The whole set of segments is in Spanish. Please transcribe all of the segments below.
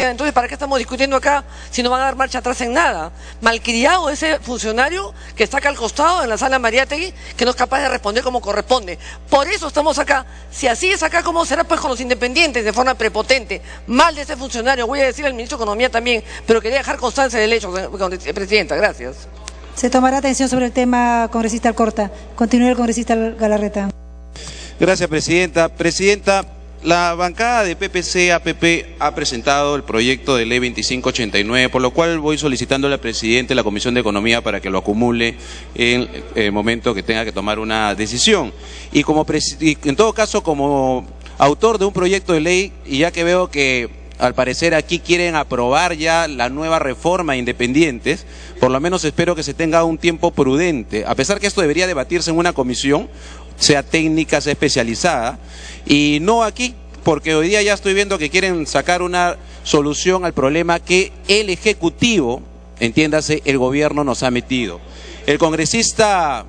Entonces, ¿para qué estamos discutiendo acá si no van a dar marcha atrás en nada? Malcriado ese funcionario que está acá al costado en la sala Mariátegui, que no es capaz de responder como corresponde. Por eso estamos acá. Si así es acá, ¿cómo será pues con los independientes de forma prepotente? Mal de ese funcionario, voy a decir al ministro de Economía también, pero quería dejar constancia del hecho, Presidenta. Gracias. Se tomará atención sobre el tema, congresista Alcorta. Continúe el congresista Galarreta. Gracias, Presidenta. Presidenta, la bancada de PPC-APP ha presentado el proyecto de ley 2589, por lo cual voy solicitando al presidente de la Comisión de Economía para que lo acumule en el momento que tenga que tomar una decisión. Y en todo caso, como autor de un proyecto de ley, y ya que veo que al parecer aquí quieren aprobar ya la nueva reforma de independientes, por lo menos espero que se tenga un tiempo prudente, a pesar que esto debería debatirse en una comisión, sea técnica, sea especializada, y no aquí, porque hoy día ya estoy viendo que quieren sacar una solución al problema que el Ejecutivo, entiéndase, el gobierno nos ha metido. El congresista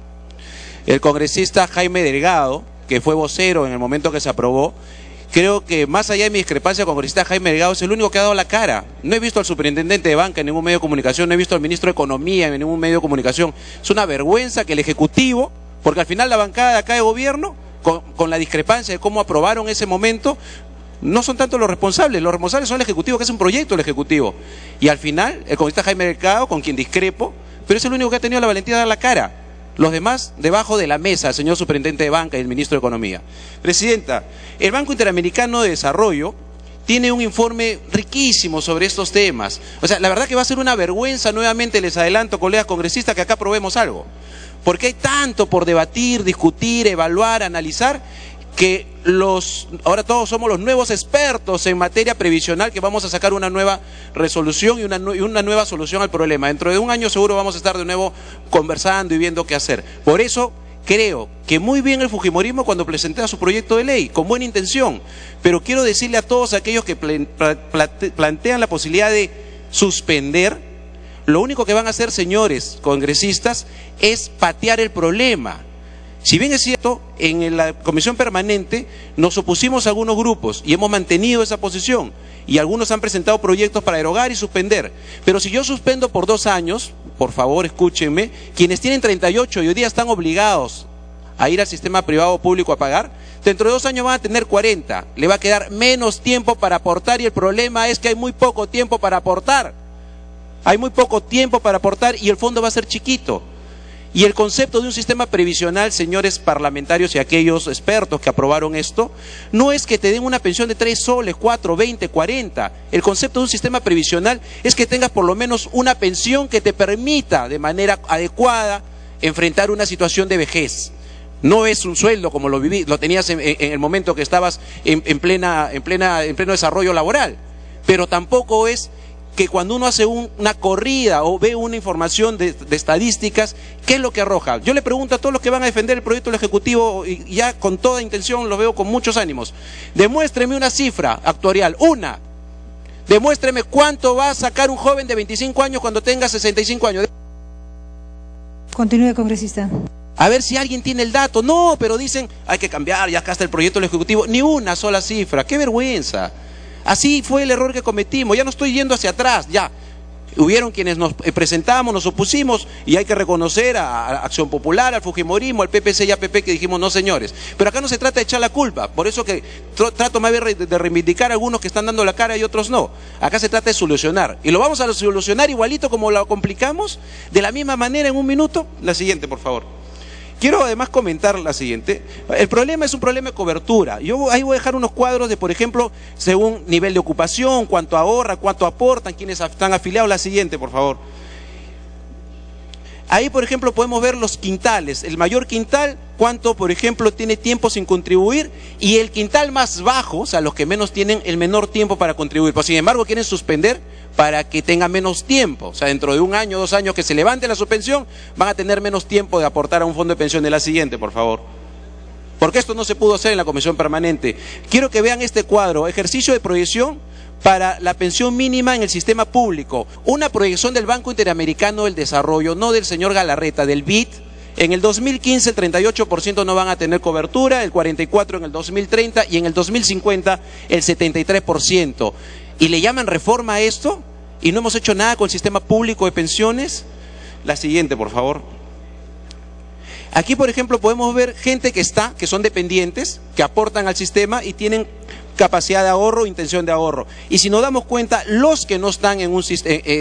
Jaime Delgado, que fue vocero en el momento que se aprobó, creo que más allá de mi discrepancia con el congresista Jaime Delgado, es el único que ha dado la cara. No he visto al superintendente de banca en ningún medio de comunicación, no he visto al ministro de Economía en ningún medio de comunicación. Es una vergüenza que el Ejecutivo, porque al final la bancada de acá de gobierno, con la discrepancia de cómo aprobaron ese momento, no son tanto los responsables son el Ejecutivo, que es un proyecto del Ejecutivo. Y al final, el congresista Jaime Delgado, con quien discrepo, pero es el único que ha tenido la valentía de dar la cara. Los demás, debajo de la mesa, el señor superintendente de banca y el ministro de Economía. Presidenta, el Banco Interamericano de Desarrollo tiene un informe riquísimo sobre estos temas. O sea, la verdad que va a ser una vergüenza, nuevamente les adelanto, colegas congresistas, que acá aprobemos algo. Porque hay tanto por debatir, discutir, evaluar, analizar, que ahora todos somos los nuevos expertos en materia previsional, que vamos a sacar una nueva resolución y una nueva solución al problema. Dentro de un año seguro vamos a estar de nuevo conversando y viendo qué hacer. Por eso creo que muy bien el fujimorismo cuando presenta su proyecto de ley, con buena intención, pero quiero decirle a todos aquellos que plantean la posibilidad de suspender, lo único que van a hacer, señores congresistas, es patear el problema. Si bien es cierto, en la comisión permanente nos opusimos a algunos grupos y hemos mantenido esa posición, y algunos han presentado proyectos para derogar y suspender, pero si yo suspendo por 2 años, por favor escúchenme, quienes tienen 38 y hoy día están obligados a ir al sistema privado o público a pagar, dentro de 2 años van a tener 40, le va a quedar menos tiempo para aportar, y el problema es que hay muy poco tiempo para aportar. Hay muy poco tiempo para aportar y el fondo va a ser chiquito. Y el concepto de un sistema previsional, señores parlamentarios y aquellos expertos que aprobaron esto, no es que te den una pensión de 3 soles, 4, 20, 40. El concepto de un sistema previsional es que tengas por lo menos una pensión que te permita de manera adecuada enfrentar una situación de vejez. No es un sueldo como lo tenías en el momento que estabas en pleno desarrollo laboral, pero tampoco es que cuando uno hace una corrida o ve una información de estadísticas, ¿qué es lo que arroja? Yo le pregunto a todos los que van a defender el proyecto del Ejecutivo, y ya con toda intención lo veo con muchos ánimos, demuéstreme una cifra actuarial, demuéstreme cuánto va a sacar un joven de 25 años cuando tenga 65 años. Continúe, congresista. A ver si alguien tiene el dato. No, pero dicen, hay que cambiar, ya acá está el proyecto del Ejecutivo, ni una sola cifra, qué vergüenza. Así fue el error que cometimos, ya no estoy yendo hacia atrás, ya. Hubieron quienes nos presentamos, nos opusimos, y hay que reconocer a Acción Popular, al fujimorismo, al PPC y APP, que dijimos, no señores. Pero acá no se trata de echar la culpa, por eso que trato más bien de reivindicar a algunos que están dando la cara y otros no. Acá se trata de solucionar, y lo vamos a solucionar igualito como lo complicamos, de la misma manera en 1 minuto. La siguiente, por favor. Quiero además comentar la siguiente. El problema es un problema de cobertura. Yo ahí voy a dejar unos cuadros de, por ejemplo, según nivel de ocupación, cuánto ahorra, cuánto aportan, quiénes están afiliados. La siguiente, por favor. Ahí, por ejemplo, podemos ver los quintales. El mayor quintal, cuánto, por ejemplo, tiene tiempo sin contribuir, y el quintal más bajo, o sea, los que menos tienen el menor tiempo para contribuir. Pues, sin embargo, quieren suspender para que tenga menos tiempo. O sea, dentro de 1 año, 2 años que se levante la suspensión, van a tener menos tiempo de aportar a un fondo de pensión. De la siguiente, por favor. Porque esto no se pudo hacer en la comisión permanente. Quiero que vean este cuadro, ejercicio de proyección para la pensión mínima en el sistema público. Una proyección del Banco Interamericano del Desarrollo, no del señor Galarreta, del BID. En el 2015 el 38% no van a tener cobertura, el 44% en el 2030 y en el 2050 el 73%. y le llaman reforma a esto, y no hemos hecho nada con el sistema público de pensiones. La siguiente, por favor. Aquí, por ejemplo, podemos ver gente que son dependientes, que aportan al sistema y tienen capacidad de ahorro, intención de ahorro. Y si nos damos cuenta, los que no están en un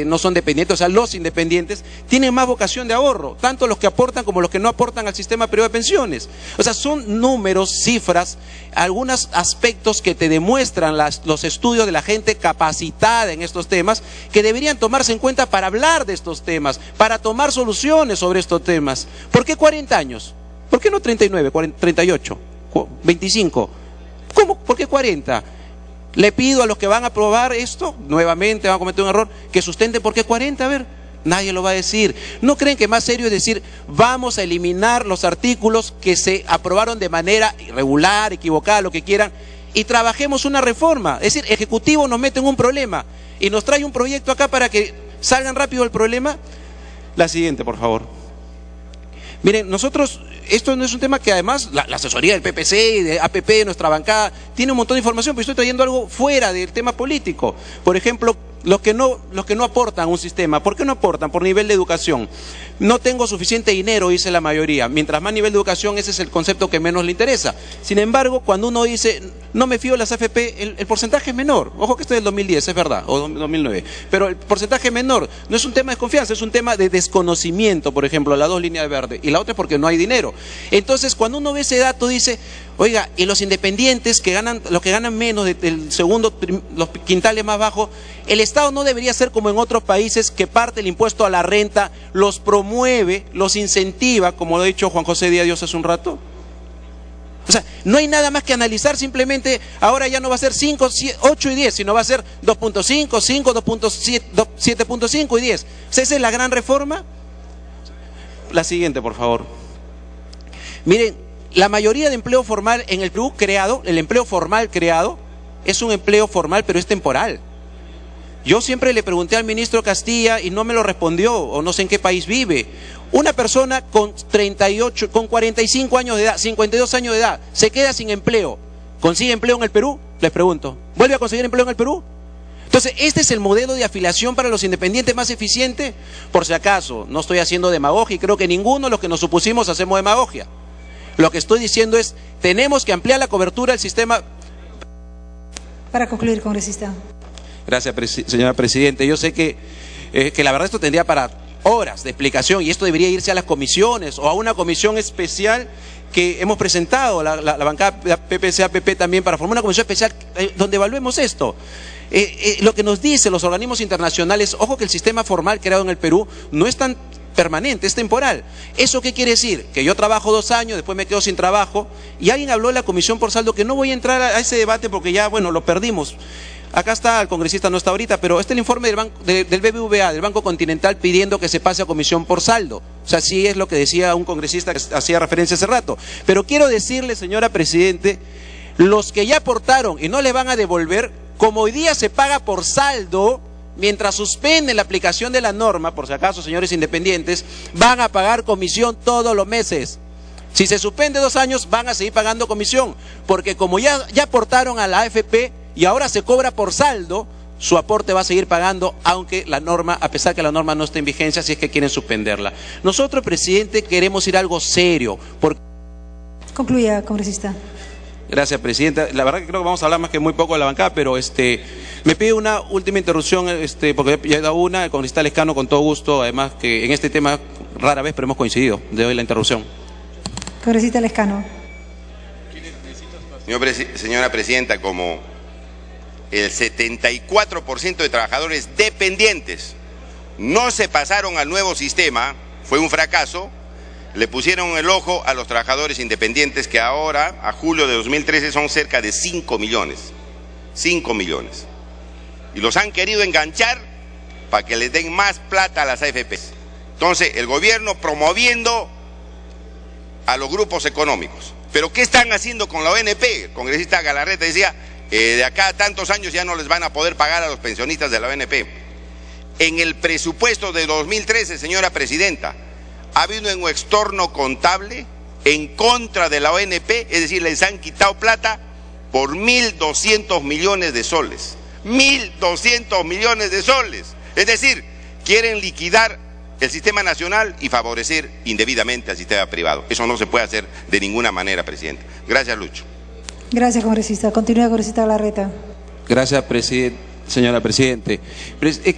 no son dependientes, o sea, los independientes, tienen más vocación de ahorro, tanto los que aportan como los que no aportan al sistema privado de pensiones. O sea, son números, cifras, algunos aspectos que te demuestran los estudios de la gente capacitada en estos temas, que deberían tomarse en cuenta para hablar de estos temas, para tomar soluciones sobre estos temas. ¿Por qué 40 años? ¿Por qué no 39, 38, 25? ¿Cómo? ¿Por qué 40? Le pido a los que van a aprobar esto, nuevamente van a cometer un error, que sustenten por qué 40, a ver, nadie lo va a decir. ¿No creen que más serio es decir, vamos a eliminar los artículos que se aprobaron de manera irregular, equivocada, lo que quieran, y trabajemos una reforma? Es decir, Ejecutivo nos mete en un problema y nos trae un proyecto acá para que salgan rápido el problema. La siguiente, por favor. Miren, nosotros, esto no es un tema que además la asesoría del PPC y de APP, nuestra bancada, tiene un montón de información, pero estoy trayendo algo fuera del tema político. Por ejemplo, los que no aportan un sistema. ¿Por qué no aportan? Por nivel de educación. No tengo suficiente dinero, dice la mayoría. Mientras más nivel de educación, ese es el concepto que menos le interesa. Sin embargo, cuando uno dice, no me fío de las AFP, el porcentaje es menor. Ojo que esto es del 2010, es verdad, o 2009. Pero el porcentaje es menor. No es un tema de desconfianza, es un tema de desconocimiento, por ejemplo, las dos líneas verdes. Y la otra es porque no hay dinero. Entonces, cuando uno ve ese dato, dice, oiga, y los independientes, los que ganan menos del segundo, los quintales más bajos, el Estado no debería ser como en otros países, que parte el impuesto a la renta, los promueve, los incentiva, como lo ha dicho Juan José Díaz Dios hace un rato. O sea, no hay nada más que analizar, simplemente ahora ya no va a ser 5, 8 y 10, sino va a ser 2.5, 5, 2.7, 7.5 y 10. O sea, esa es la gran reforma. La siguiente, por favor. Miren, la mayoría de empleo formal en el Perú creado, el empleo formal creado, es un empleo formal, pero es temporal. Yo siempre le pregunté al ministro Castilla y no me lo respondió, o no sé en qué país vive. Una persona con 45 años de edad, 52 años de edad, se queda sin empleo. ¿Consigue empleo en el Perú? Les pregunto. ¿Vuelve a conseguir empleo en el Perú? Entonces, ¿este es el modelo de afiliación para los independientes más eficiente? Por si acaso, no estoy haciendo demagogia y creo que ninguno de los que nos opusimos hacemos demagogia. Lo que estoy diciendo es, tenemos que ampliar la cobertura del sistema. Para concluir, congresista. Gracias, señora Presidenta. Yo sé que la verdad esto tendría para horas de explicación y esto debería irse a las comisiones o a una comisión especial que hemos presentado, la bancada PPC-APP también, para formar una comisión especial donde evaluemos esto. Lo que nos dicen los organismos internacionales, ojo que el sistema formal creado en el Perú no es tan permanente, es temporal. ¿Eso qué quiere decir? Que yo trabajo 2 años, después me quedo sin trabajo, y alguien habló de la comisión por saldo, que no voy a entrar a ese debate porque ya, bueno, lo perdimos. Acá está, el congresista no está ahorita, pero está el informe del BBVA, del Banco Continental, pidiendo que se pase a comisión por saldo. O sea, sí es lo que decía un congresista que hacía referencia hace rato. Pero quiero decirle, señora Presidente, los que ya aportaron y no le van a devolver, como hoy día se paga por saldo, mientras suspenden la aplicación de la norma, por si acaso, señores independientes, van a pagar comisión todos los meses. Si se suspende 2 años, van a seguir pagando comisión, porque como ya aportaron a la AFP y ahora se cobra por saldo, su aporte va a seguir pagando, aunque la norma, a pesar que la norma no esté en vigencia, si es que quieren suspenderla. Nosotros, presidente, queremos ir a algo serio. Concluya, congresista. Gracias, presidenta. La verdad que creo que vamos a hablar más que muy poco de la bancada, pero me pide una última interrupción, porque ya he dado una, el congresista Lescano, con todo gusto, además que en este tema rara vez, pero hemos coincidido. Le doy la interrupción. Congresista Lescano. Señora Presidenta, como el 74% de trabajadores dependientes no se pasaron al nuevo sistema, fue un fracaso, le pusieron el ojo a los trabajadores independientes, que ahora, a julio de 2013, son cerca de 5 millones. 5 millones. Y los han querido enganchar para que les den más plata a las AFPs. Entonces, el gobierno promoviendo a los grupos económicos. Pero ¿qué están haciendo con la ONP? El congresista Galarreta decía, de acá a tantos años ya no les van a poder pagar a los pensionistas de la ONP. En el presupuesto de 2013, señora Presidenta, ha habido un extorno contable en contra de la ONP, es decir, les han quitado plata por 1.200 millones de soles. 1.200 millones de soles. Es decir, quieren liquidar el sistema nacional y favorecer indebidamente al sistema privado. Eso no se puede hacer de ninguna manera, presidente. Gracias, Lucho. Gracias, congresista. Continúa, congresista Galarreta. Gracias, señora Presidente.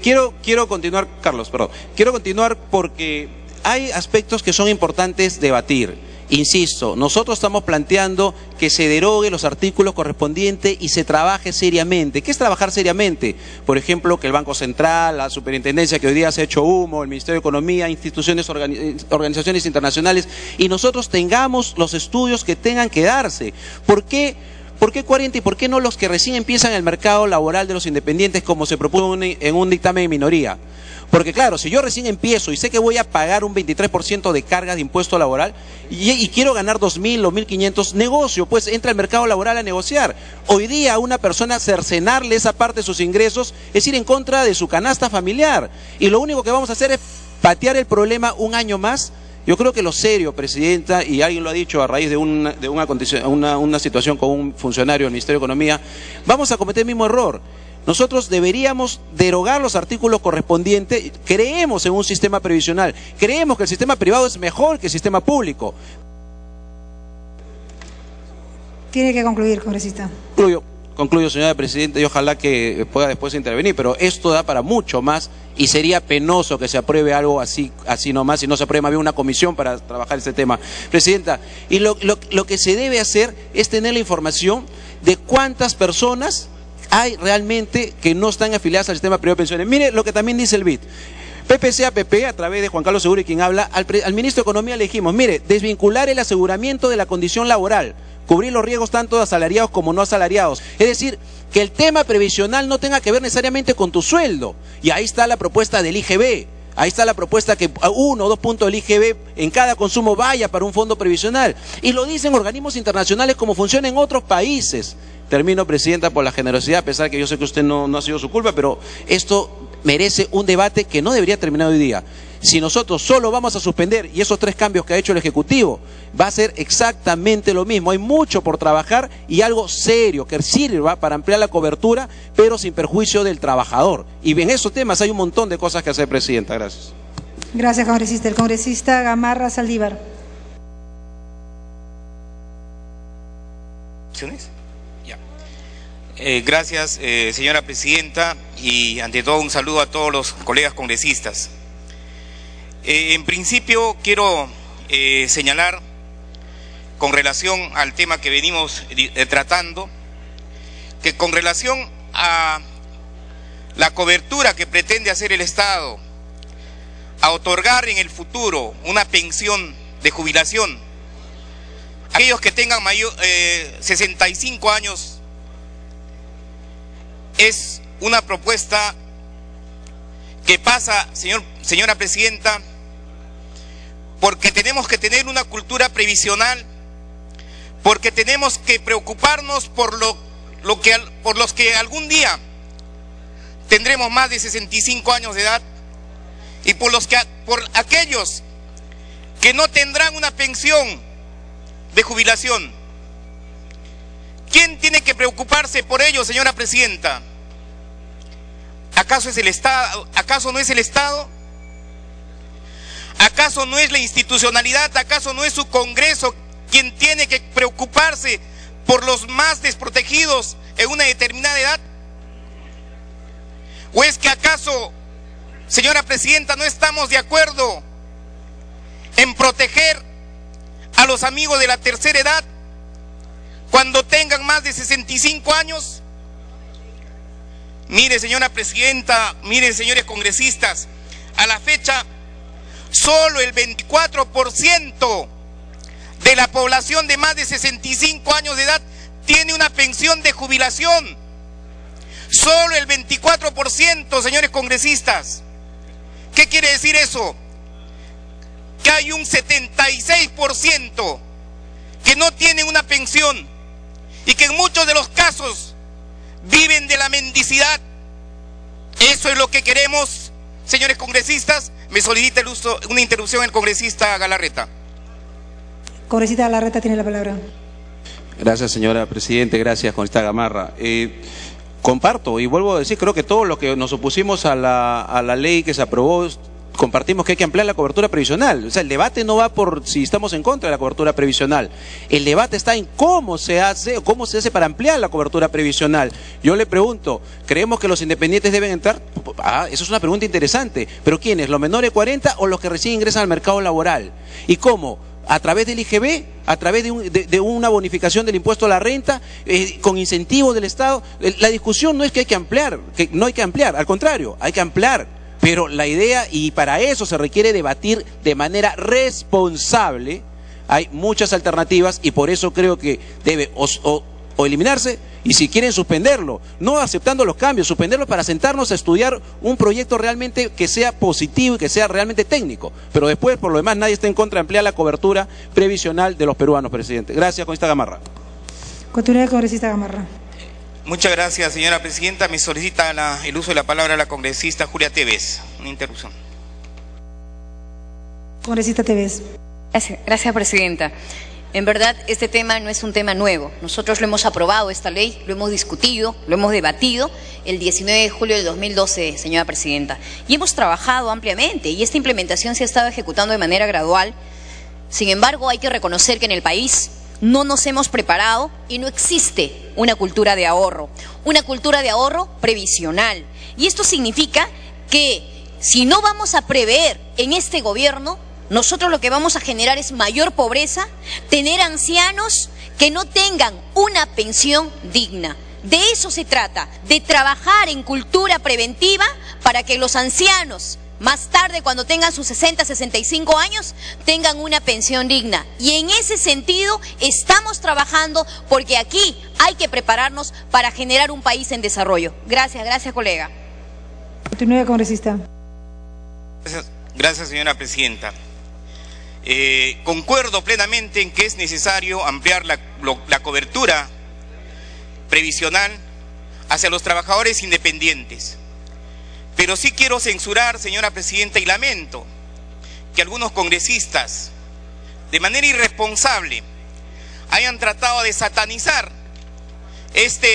Quiero continuar, Carlos, perdón. Quiero continuar porque hay aspectos que son importantes debatir. Insisto, nosotros estamos planteando que se derogue los artículos correspondientes y se trabaje seriamente. ¿Qué es trabajar seriamente? Por ejemplo, que el Banco Central, la Superintendencia que hoy día se ha hecho humo, el Ministerio de Economía, instituciones, organizaciones internacionales, y nosotros tengamos los estudios que tengan que darse. ¿Por qué 40 y por qué no los que recién empiezan el mercado laboral de los independientes como se propuso en un dictamen de minoría? Porque claro, si yo recién empiezo y sé que voy a pagar un 23% de cargas de impuesto laboral y quiero ganar 2.000 o 1.500, negocio, pues entra al mercado laboral a negociar. Hoy día a una persona cercenarle esa parte de sus ingresos es ir en contra de su canasta familiar. Y lo único que vamos a hacer es patear el problema un año más. Yo creo que lo serio, Presidenta, y alguien lo ha dicho a raíz de una situación con un funcionario del Ministerio de Economía, vamos a cometer el mismo error. Nosotros deberíamos derogar los artículos correspondientes. Creemos en un sistema previsional, creemos que el sistema privado es mejor que el sistema público. Tiene que concluir, congresista. Concluyo, señora Presidenta, y ojalá que pueda después intervenir, pero esto da para mucho más y sería penoso que se apruebe algo así nomás, y no se apruebe más bien una comisión para trabajar este tema. Presidenta, y lo que se debe hacer es tener la información de cuántas personas hay realmente que no están afiliadas al sistema privado de pensiones. Mire lo que también dice el BID. PPC-APP, a través de Juan Carlos Seguri, quien habla, al ministro de Economía le dijimos, mire, desvincular el aseguramiento de la condición laboral, cubrir los riesgos tanto de asalariados como no asalariados. Es decir, que el tema previsional no tenga que ver necesariamente con tu sueldo. Y ahí está la propuesta del IGB. Ahí está la propuesta que 1 o 2 puntos del IGB en cada consumo vaya para un fondo previsional. Y lo dicen organismos internacionales como funciona en otros países. Termino, Presidenta, por la generosidad, a pesar de que yo sé que usted no ha sido su culpa, pero esto merece un debate que no debería terminar hoy día. Si nosotros solo vamos a suspender, y esos 3 cambios que ha hecho el Ejecutivo, va a ser exactamente lo mismo. Hay mucho por trabajar y algo serio que sirva para ampliar la cobertura, pero sin perjuicio del trabajador. Y en esos temas hay un montón de cosas que hacer, Presidenta. Gracias. Gracias, congresista. El congresista Gamarra Saldívar. Gracias, señora Presidenta, y ante todo un saludo a todos los colegas congresistas. En principio quiero señalar, con relación al tema que venimos tratando, que con relación a la cobertura que pretende hacer el Estado, a otorgar en el futuro una pensión de jubilación a aquellos que tengan 65 años, es una propuesta que pasa, señora Presidenta, porque tenemos que tener una cultura previsional, porque tenemos que preocuparnos por los que algún día tendremos más de 65 años de edad, y por aquellos que no tendrán una pensión de jubilación. ¿Quién tiene que preocuparse por ello, señora Presidenta? ¿Acaso es el Estado? ¿Acaso no es el Estado? ¿Acaso no es la institucionalidad? ¿Acaso no es su Congreso quien tiene que preocuparse por los más desprotegidos en una determinada edad? ¿O es que acaso, señora Presidenta, no estamos de acuerdo en proteger a los amigos de la tercera edad cuando tengan más de 65 años? Mire, señora Presidenta, miren, señores congresistas, a la fecha solo el 24% de la población de más de 65 años de edad tiene una pensión de jubilación. Solo el 24%, señores congresistas. ¿Qué quiere decir eso? Que hay un 76% que no tienen una pensión y que en muchos de los casos viven de la mendicidad. Eso es lo que queremos, señores congresistas. Me solicita el uso, una interrupción el congresista Galarreta. Congresista Galarreta tiene la palabra. Gracias, señora Presidente. Gracias, congresista Gamarra. Comparto y vuelvo a decir, creo que todos los que nos opusimos a la ley que se aprobó compartimos que hay que ampliar la cobertura previsional. O sea, el debate no va por si estamos en contra de la cobertura previsional. El debate está en cómo se hace para ampliar la cobertura previsional. Yo le pregunto, ¿creemos que los independientes deben entrar? Eso es una pregunta interesante. ¿Pero quiénes? ¿Los menores de 40 o los que recién ingresan al mercado laboral? ¿Y cómo? ¿A través del IGB? ¿A través de una bonificación del impuesto a la renta? ¿Con incentivos del Estado? La discusión no es que hay que ampliar, que no hay que ampliar, al contrario, hay que ampliar. Pero la idea, y para eso se requiere debatir de manera responsable, hay muchas alternativas y por eso creo que debe o eliminarse, y si quieren suspenderlo, no aceptando los cambios, suspenderlo para sentarnos a estudiar un proyecto realmente que sea positivo y que sea realmente técnico. Pero después, por lo demás, nadie está en contra de ampliar la cobertura previsional de los peruanos, presidente. Gracias, congresista Gamarra. Continúe, congresista Gamarra. Muchas gracias, señora presidenta. Me solicita el uso de la palabra la congresista Julia Tevez. Una interrupción. Congresista Tevez. Gracias, presidenta. En verdad, este tema no es un tema nuevo. Nosotros lo hemos aprobado, esta ley, lo hemos discutido, lo hemos debatido el 19 de julio del 2012, señora presidenta. Y hemos trabajado ampliamente y esta implementación se ha estado ejecutando de manera gradual. Sin embargo, hay que reconocer que en el país no nos hemos preparado y no existe una cultura de ahorro previsional. Y esto significa que si no vamos a prever en este gobierno, nosotros lo que vamos a generar es mayor pobreza, tener ancianos que no tengan una pensión digna. De eso se trata, de trabajar en cultura preventiva para que los ancianos, más tarde cuando tengan sus 60, 65 años, tengan una pensión digna. Y en ese sentido estamos trabajando porque aquí hay que prepararnos para generar un país en desarrollo. Gracias, colega. Continúe, congresista. Gracias, señora presidenta. Concuerdo plenamente en que es necesario ampliar la cobertura previsional hacia los trabajadores independientes. Pero sí quiero censurar, señora presidenta, y lamento que algunos congresistas, de manera irresponsable, hayan tratado de satanizar esta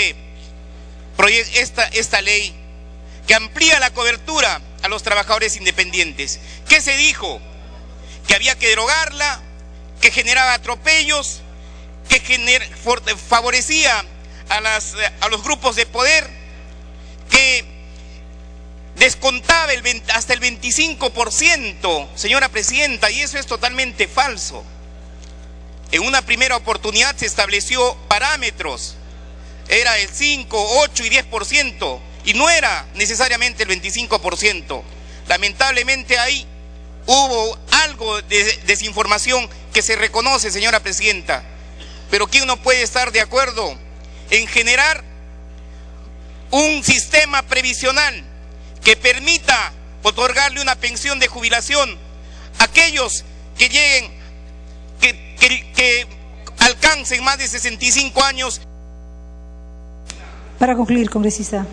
ley que amplía la cobertura a los trabajadores independientes. ¿Qué se dijo? Que había que derogarla, que generaba atropellos, que favorecía a los grupos de poder, que descontaba hasta el 25%, señora presidenta, y eso es totalmente falso. En una primera oportunidad se estableció parámetros, era el 5, 8 y 10%, y no era necesariamente el 25%. Lamentablemente ahí hubo algo de desinformación que se reconoce, señora presidenta. Pero ¿quién no puede estar de acuerdo en generar un sistema previsional que permita otorgarle una pensión de jubilación a aquellos que lleguen, que alcancen más de 65 años? Para concluir, congresista.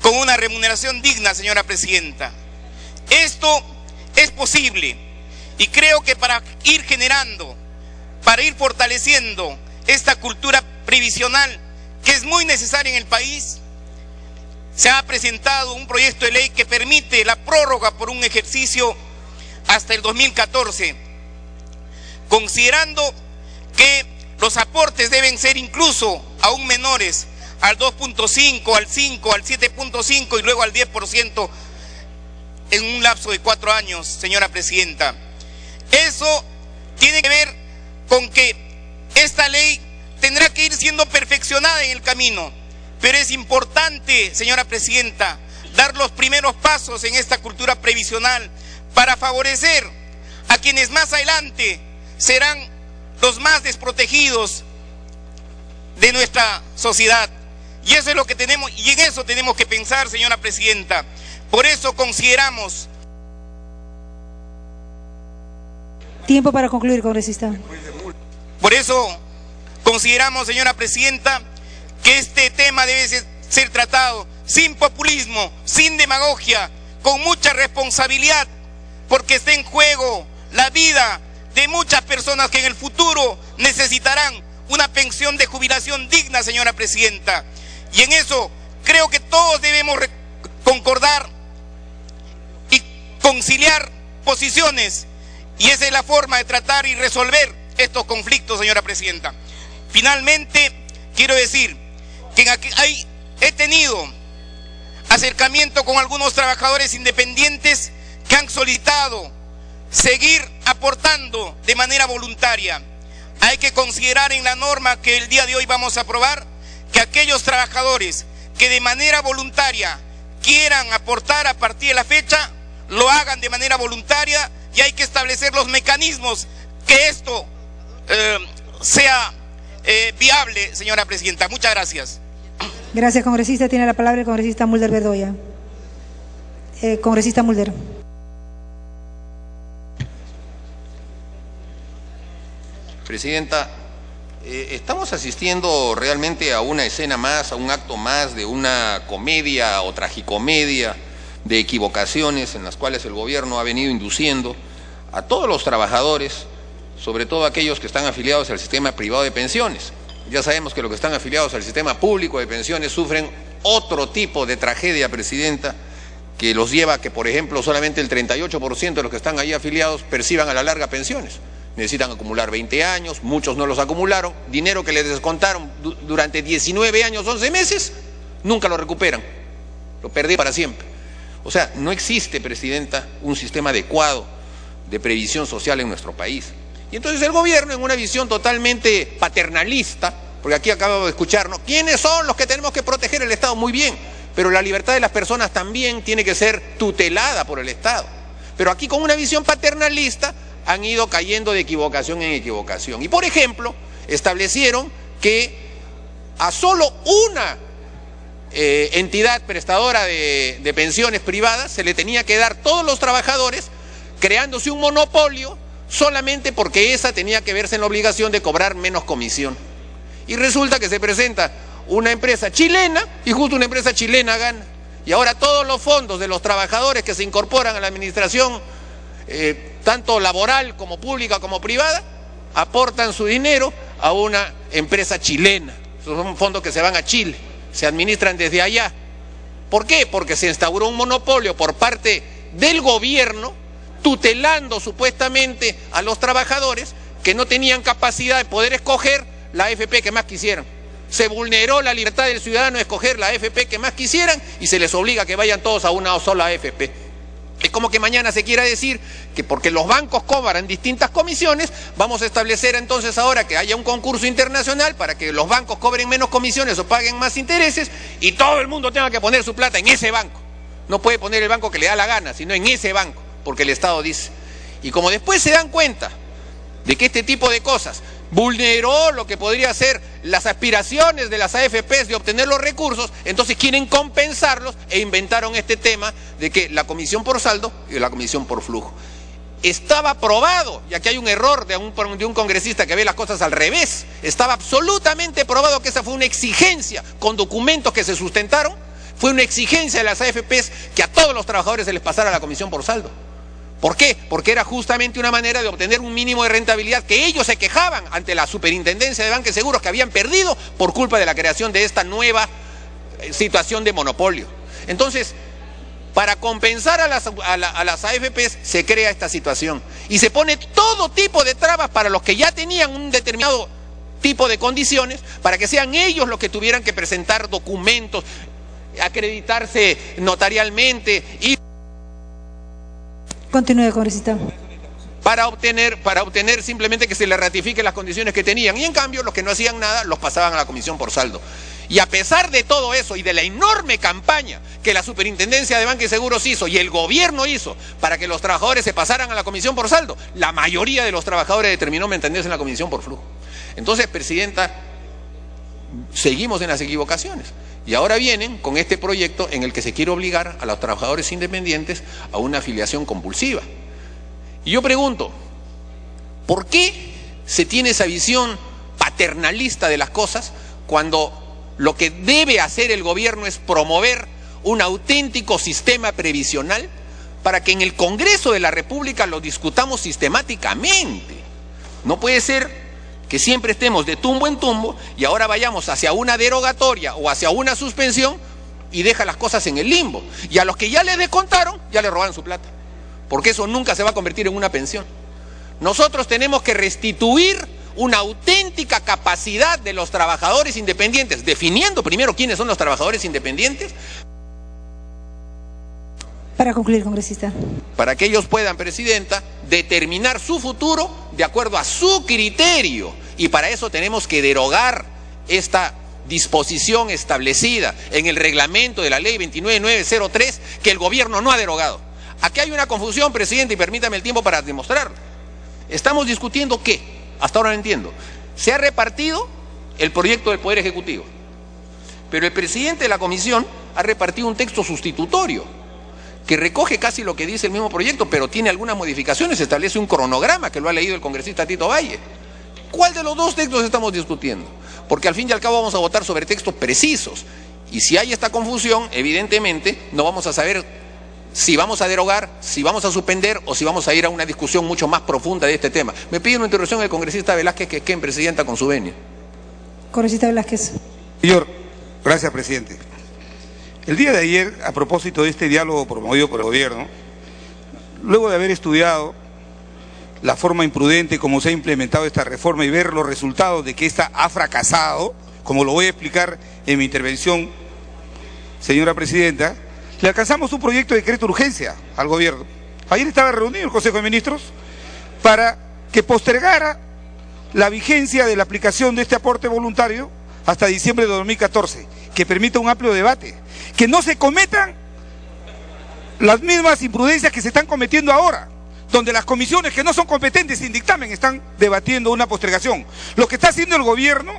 Con una remuneración digna, señora presidenta. Esto es posible y creo que para ir generando, para ir fortaleciendo esta cultura previsional que es muy necesaria en el país, se ha presentado un proyecto de ley que permite la prórroga por un ejercicio hasta el 2014, considerando que los aportes deben ser incluso aún menores, al 2.5, al 5, al 7.5 y luego al 10% en un lapso de 4 años, señora presidenta. Eso tiene que ver con que esta ley tendrá que ir siendo perfeccionada en el camino, pero es importante, señora presidenta, dar los primeros pasos en esta cultura previsional para favorecer a quienes más adelante serán los más desprotegidos de nuestra sociedad. Y eso es lo que tenemos, y en eso tenemos que pensar, señora presidenta. Por eso consideramos... Tiempo para concluir, congresista. Por eso consideramos, señora presidenta, que este tema debe ser tratado sin populismo, sin demagogia, con mucha responsabilidad, porque está en juego la vida de muchas personas que en el futuro necesitarán una pensión de jubilación digna, señora presidenta. Y en eso creo que todos debemos concordar y conciliar posiciones, y esa es la forma de tratar y resolver estos conflictos, señora presidenta. Finalmente, quiero decir que he tenido acercamiento con algunos trabajadores independientes que han solicitado seguir aportando de manera voluntaria. Hay que considerar en la norma que el día de hoy vamos a aprobar que aquellos trabajadores que de manera voluntaria quieran aportar a partir de la fecha, lo hagan de manera voluntaria, y hay que establecer los mecanismos que esto sea viable, señora presidenta. Muchas gracias. Gracias, congresista. Tiene la palabra el congresista Mulder Bedoya. Congresista Mulder. Presidenta, estamos asistiendo realmente a una escena más, a un acto más de una comedia o tragicomedia de equivocaciones en las cuales el gobierno ha venido induciendo a todos los trabajadores, sobre todo aquellos que están afiliados al sistema privado de pensiones. Ya sabemos que los que están afiliados al sistema público de pensiones sufren otro tipo de tragedia, presidenta, que los lleva a que, por ejemplo, solamente el 38% de los que están ahí afiliados perciban a la larga pensiones. Necesitan acumular 20 años, muchos no los acumularon, dinero que les descontaron durante 19 años, 11 meses, nunca lo recuperan, lo perdí para siempre. O sea, no existe, presidenta, un sistema adecuado de previsión social en nuestro país. Y entonces el gobierno, en una visión totalmente paternalista, porque aquí acabo de escuchar, ¿no?, ¿quiénes son los que tenemos que proteger? El Estado. Muy bien, pero la libertad de las personas también tiene que ser tutelada por el Estado. Pero aquí, con una visión paternalista, han ido cayendo de equivocación en equivocación. Y, por ejemplo, establecieron que a solo una entidad prestadora de pensiones privadas se le tenía que dar todos los trabajadores, creándose un monopolio solamente porque esa tenía que verse en la obligación de cobrar menos comisión. Y resulta que se presenta una empresa chilena y justo una empresa chilena gana. Y ahora todos los fondos de los trabajadores que se incorporan a la administración, tanto laboral como pública como privada, aportan su dinero a una empresa chilena. Esos son fondos que se van a Chile, se administran desde allá. ¿Por qué? Porque se instauró un monopolio por parte del gobierno, tutelando supuestamente a los trabajadores que no tenían capacidad de poder escoger la AFP que más quisieran. Se vulneró la libertad del ciudadano de escoger la AFP que más quisieran y se les obliga a que vayan todos a una sola AFP. Es como que mañana se quiera decir que porque los bancos cobran distintas comisiones, vamos a establecer entonces ahora que haya un concurso internacional para que los bancos cobren menos comisiones o paguen más intereses y todo el mundo tenga que poner su plata en ese banco. No puede poner el banco que le da la gana, sino en ese banco, porque el Estado dice. Y como después se dan cuenta de que este tipo de cosas vulneró lo que podría ser las aspiraciones de las AFPs de obtener los recursos, entonces quieren compensarlos e inventaron este tema de que la comisión por saldo y la comisión por flujo. Estaba probado, y aquí hay un error de un congresista que ve las cosas al revés, estaba absolutamente probado que esa fue una exigencia con documentos que se sustentaron, fue una exigencia de las AFPs que a todos los trabajadores se les pasara la comisión por saldo. ¿Por qué? Porque era justamente una manera de obtener un mínimo de rentabilidad que ellos se quejaban ante la Superintendencia de Banca y Seguros que habían perdido por culpa de la creación de esta nueva situación de monopolio. Entonces, para compensar a las AFPs se crea esta situación y se pone todo tipo de trabas para los que ya tenían un determinado tipo de condiciones, para que sean ellos los que tuvieran que presentar documentos, acreditarse notarialmente y continúe, congresista. Para obtener simplemente que se les ratifique las condiciones que tenían. Y en cambio, los que no hacían nada, los pasaban a la comisión por saldo. Y a pesar de todo eso y de la enorme campaña que la Superintendencia de Banca y Seguros hizo y el gobierno hizo para que los trabajadores se pasaran a la comisión por saldo, la mayoría de los trabajadores determinó mantenerse en la comisión por flujo. Entonces, presidenta, seguimos en las equivocaciones. Y ahora vienen con este proyecto en el que se quiere obligar a los trabajadores independientes a una afiliación compulsiva. Y yo pregunto, ¿por qué se tiene esa visión paternalista de las cosas cuando lo que debe hacer el gobierno es promover un auténtico sistema previsional para que en el Congreso de la República lo discutamos sistemáticamente? No puede ser que siempre estemos de tumbo en tumbo y ahora vayamos hacia una derogatoria o hacia una suspensión y deja las cosas en el limbo. Y a los que ya les descontaron, ya les robaron su plata. Porque eso nunca se va a convertir en una pensión. Nosotros tenemos que restituir una auténtica capacidad de los trabajadores independientes, definiendo primero quiénes son los trabajadores independientes. Para concluir, congresista. Para que ellos puedan, presidenta, determinar su futuro de acuerdo a su criterio. Y para eso tenemos que derogar esta disposición establecida en el reglamento de la ley 29903 que el gobierno no ha derogado. Aquí hay una confusión, presidente, y permítame el tiempo para demostrarlo. Estamos discutiendo ¿qué? Hasta ahora no entiendo. Se ha repartido el proyecto del Poder Ejecutivo, pero el presidente de la comisión ha repartido un texto sustitutorio que recoge casi lo que dice el mismo proyecto, pero tiene algunas modificaciones, establece un cronograma que lo ha leído el congresista Tito Valle. ¿Cuál de los dos textos estamos discutiendo? Porque al fin y al cabo vamos a votar sobre textos precisos, y si hay esta confusión, evidentemente no vamos a saber si vamos a derogar, si vamos a suspender o si vamos a ir a una discusión mucho más profunda de este tema. Me pide una interrupción el congresista Velázquez Quezquén, presidenta, con su venia. Congresista Velázquez. Señor, gracias, presidente. El día de ayer, a propósito de este diálogo promovido por el gobierno, luego de haber estudiado la forma imprudente como se ha implementado esta reforma y ver los resultados de que ésta ha fracasado, como lo voy a explicar en mi intervención, señora presidenta, le alcanzamos un proyecto de decreto de urgencia al gobierno. Ayer estaba reunido el Consejo de Ministros para que postergara la vigencia de la aplicación de este aporte voluntario hasta diciembre de 2014, que permita un amplio debate, que no se cometan las mismas imprudencias que se están cometiendo ahora, donde las comisiones que no son competentes sin dictamen están debatiendo una postergación. Lo que está haciendo el gobierno,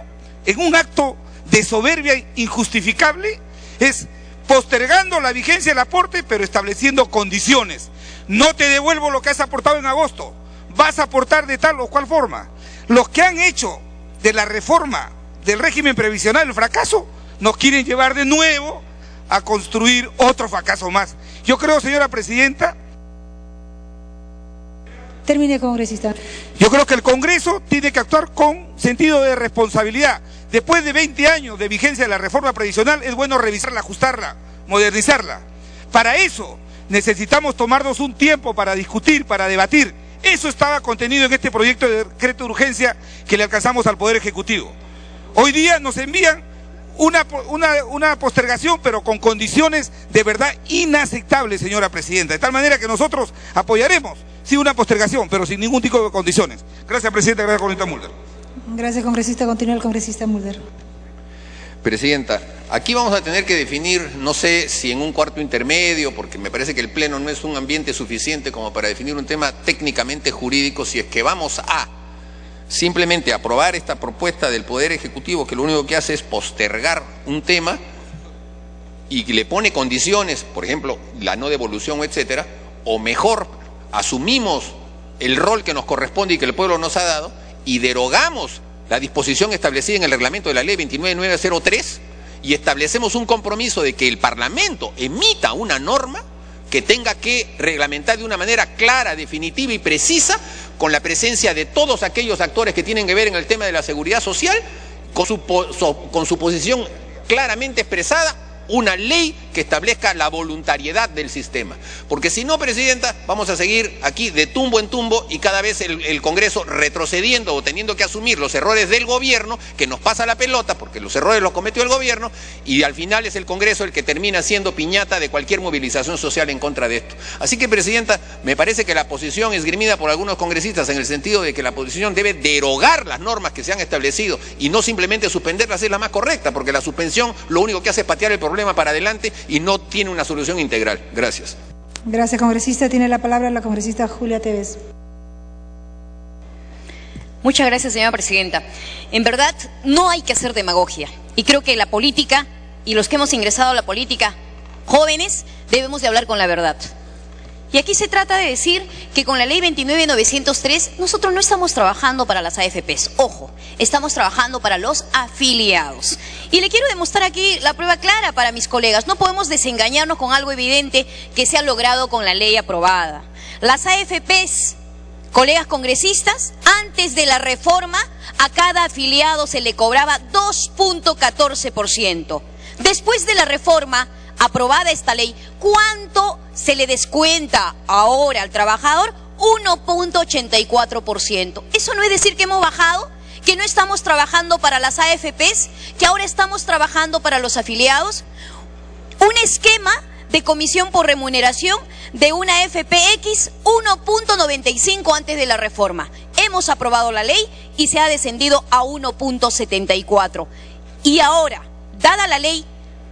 en un acto de soberbia injustificable, es postergando la vigencia del aporte, pero estableciendo condiciones. No te devuelvo lo que has aportado en agosto, vas a aportar de tal o cual forma. Los que han hecho de la reforma del régimen previsional el fracaso, nos quieren llevar de nuevo a construir otro fracaso más. Yo creo, señora presidenta, termine, congresista. Yo creo que el Congreso tiene que actuar con sentido de responsabilidad. Después de 20 años de vigencia de la reforma previsional, es bueno revisarla, ajustarla, modernizarla. Para eso necesitamos tomarnos un tiempo para discutir, para debatir. Eso estaba contenido en este proyecto de decreto de urgencia que le alcanzamos al Poder Ejecutivo. Hoy día nos envían una postergación, pero con condiciones de verdad inaceptables, señora presidenta. De tal manera que nosotros apoyaremos, sí, una postergación, pero sin ningún tipo de condiciones. Gracias, presidenta. Gracias, congresista Mulder. Gracias, congresista. Continúa el congresista Mulder. Presidenta, aquí vamos a tener que definir, no sé si en un cuarto intermedio, porque me parece que el Pleno no es un ambiente suficiente como para definir un tema técnicamente jurídico, si es que vamos a simplemente aprobar esta propuesta del Poder Ejecutivo, que lo único que hace es postergar un tema y le pone condiciones, por ejemplo, la no devolución, etcétera, o mejor, asumimos el rol que nos corresponde y que el pueblo nos ha dado y derogamos la disposición establecida en el reglamento de la ley 29903 y establecemos un compromiso de que el Parlamento emita una norma que tenga que reglamentar de una manera clara, definitiva y precisa, con la presencia de todos aquellos actores que tienen que ver en el tema de la seguridad social, con su posición claramente expresada, una ley que establezca la voluntariedad del sistema. Porque si no, presidenta, vamos a seguir aquí de tumbo en tumbo y cada vez el Congreso retrocediendo o teniendo que asumir los errores del gobierno, que nos pasa la pelota porque los errores los cometió el gobierno, y al final es el Congreso el que termina siendo piñata de cualquier movilización social en contra de esto. Así que, presidenta, me parece que la posición esgrimida por algunos congresistas en el sentido de que la oposición debe derogar las normas que se han establecido y no simplemente suspenderlas es la más correcta, porque la suspensión lo único que hace es patear el problema para adelante y no tiene una solución integral. Gracias. Gracias, congresista. Tiene la palabra la congresista Julia Tevez. Muchas gracias, señora presidenta. En verdad, no hay que hacer demagogia. Y creo que la política, y los que hemos ingresado a la política, jóvenes, debemos de hablar con la verdad. Y aquí se trata de decir que con la ley 29903 nosotros no estamos trabajando para las AFPs, ojo, estamos trabajando para los afiliados. Y le quiero demostrar aquí la prueba clara para mis colegas, no podemos desengañarnos con algo evidente que se ha logrado con la ley aprobada. Las AFPs, colegas congresistas, antes de la reforma a cada afiliado se le cobraba 2.14%. Después de la reforma aprobada esta ley, ¿cuánto se le descuenta ahora al trabajador? 1.84%. Eso no es decir que hemos bajado, que no estamos trabajando para las AFPs, que ahora estamos trabajando para los afiliados. Un esquema de comisión por remuneración de una FPX 1.95 antes de la reforma. Hemos aprobado la ley y se ha descendido a 1.74. Y ahora, dada la ley,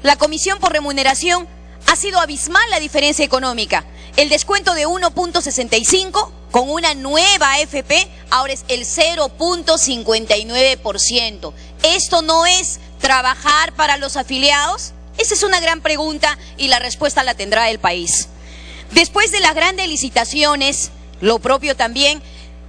la comisión por remuneración ha sido abismal la diferencia económica. El descuento de 1.65 con una nueva AFP ahora es el 0.59%. ¿Esto no es trabajar para los afiliados? Esa es una gran pregunta y la respuesta la tendrá el país. Después de las grandes licitaciones, lo propio también,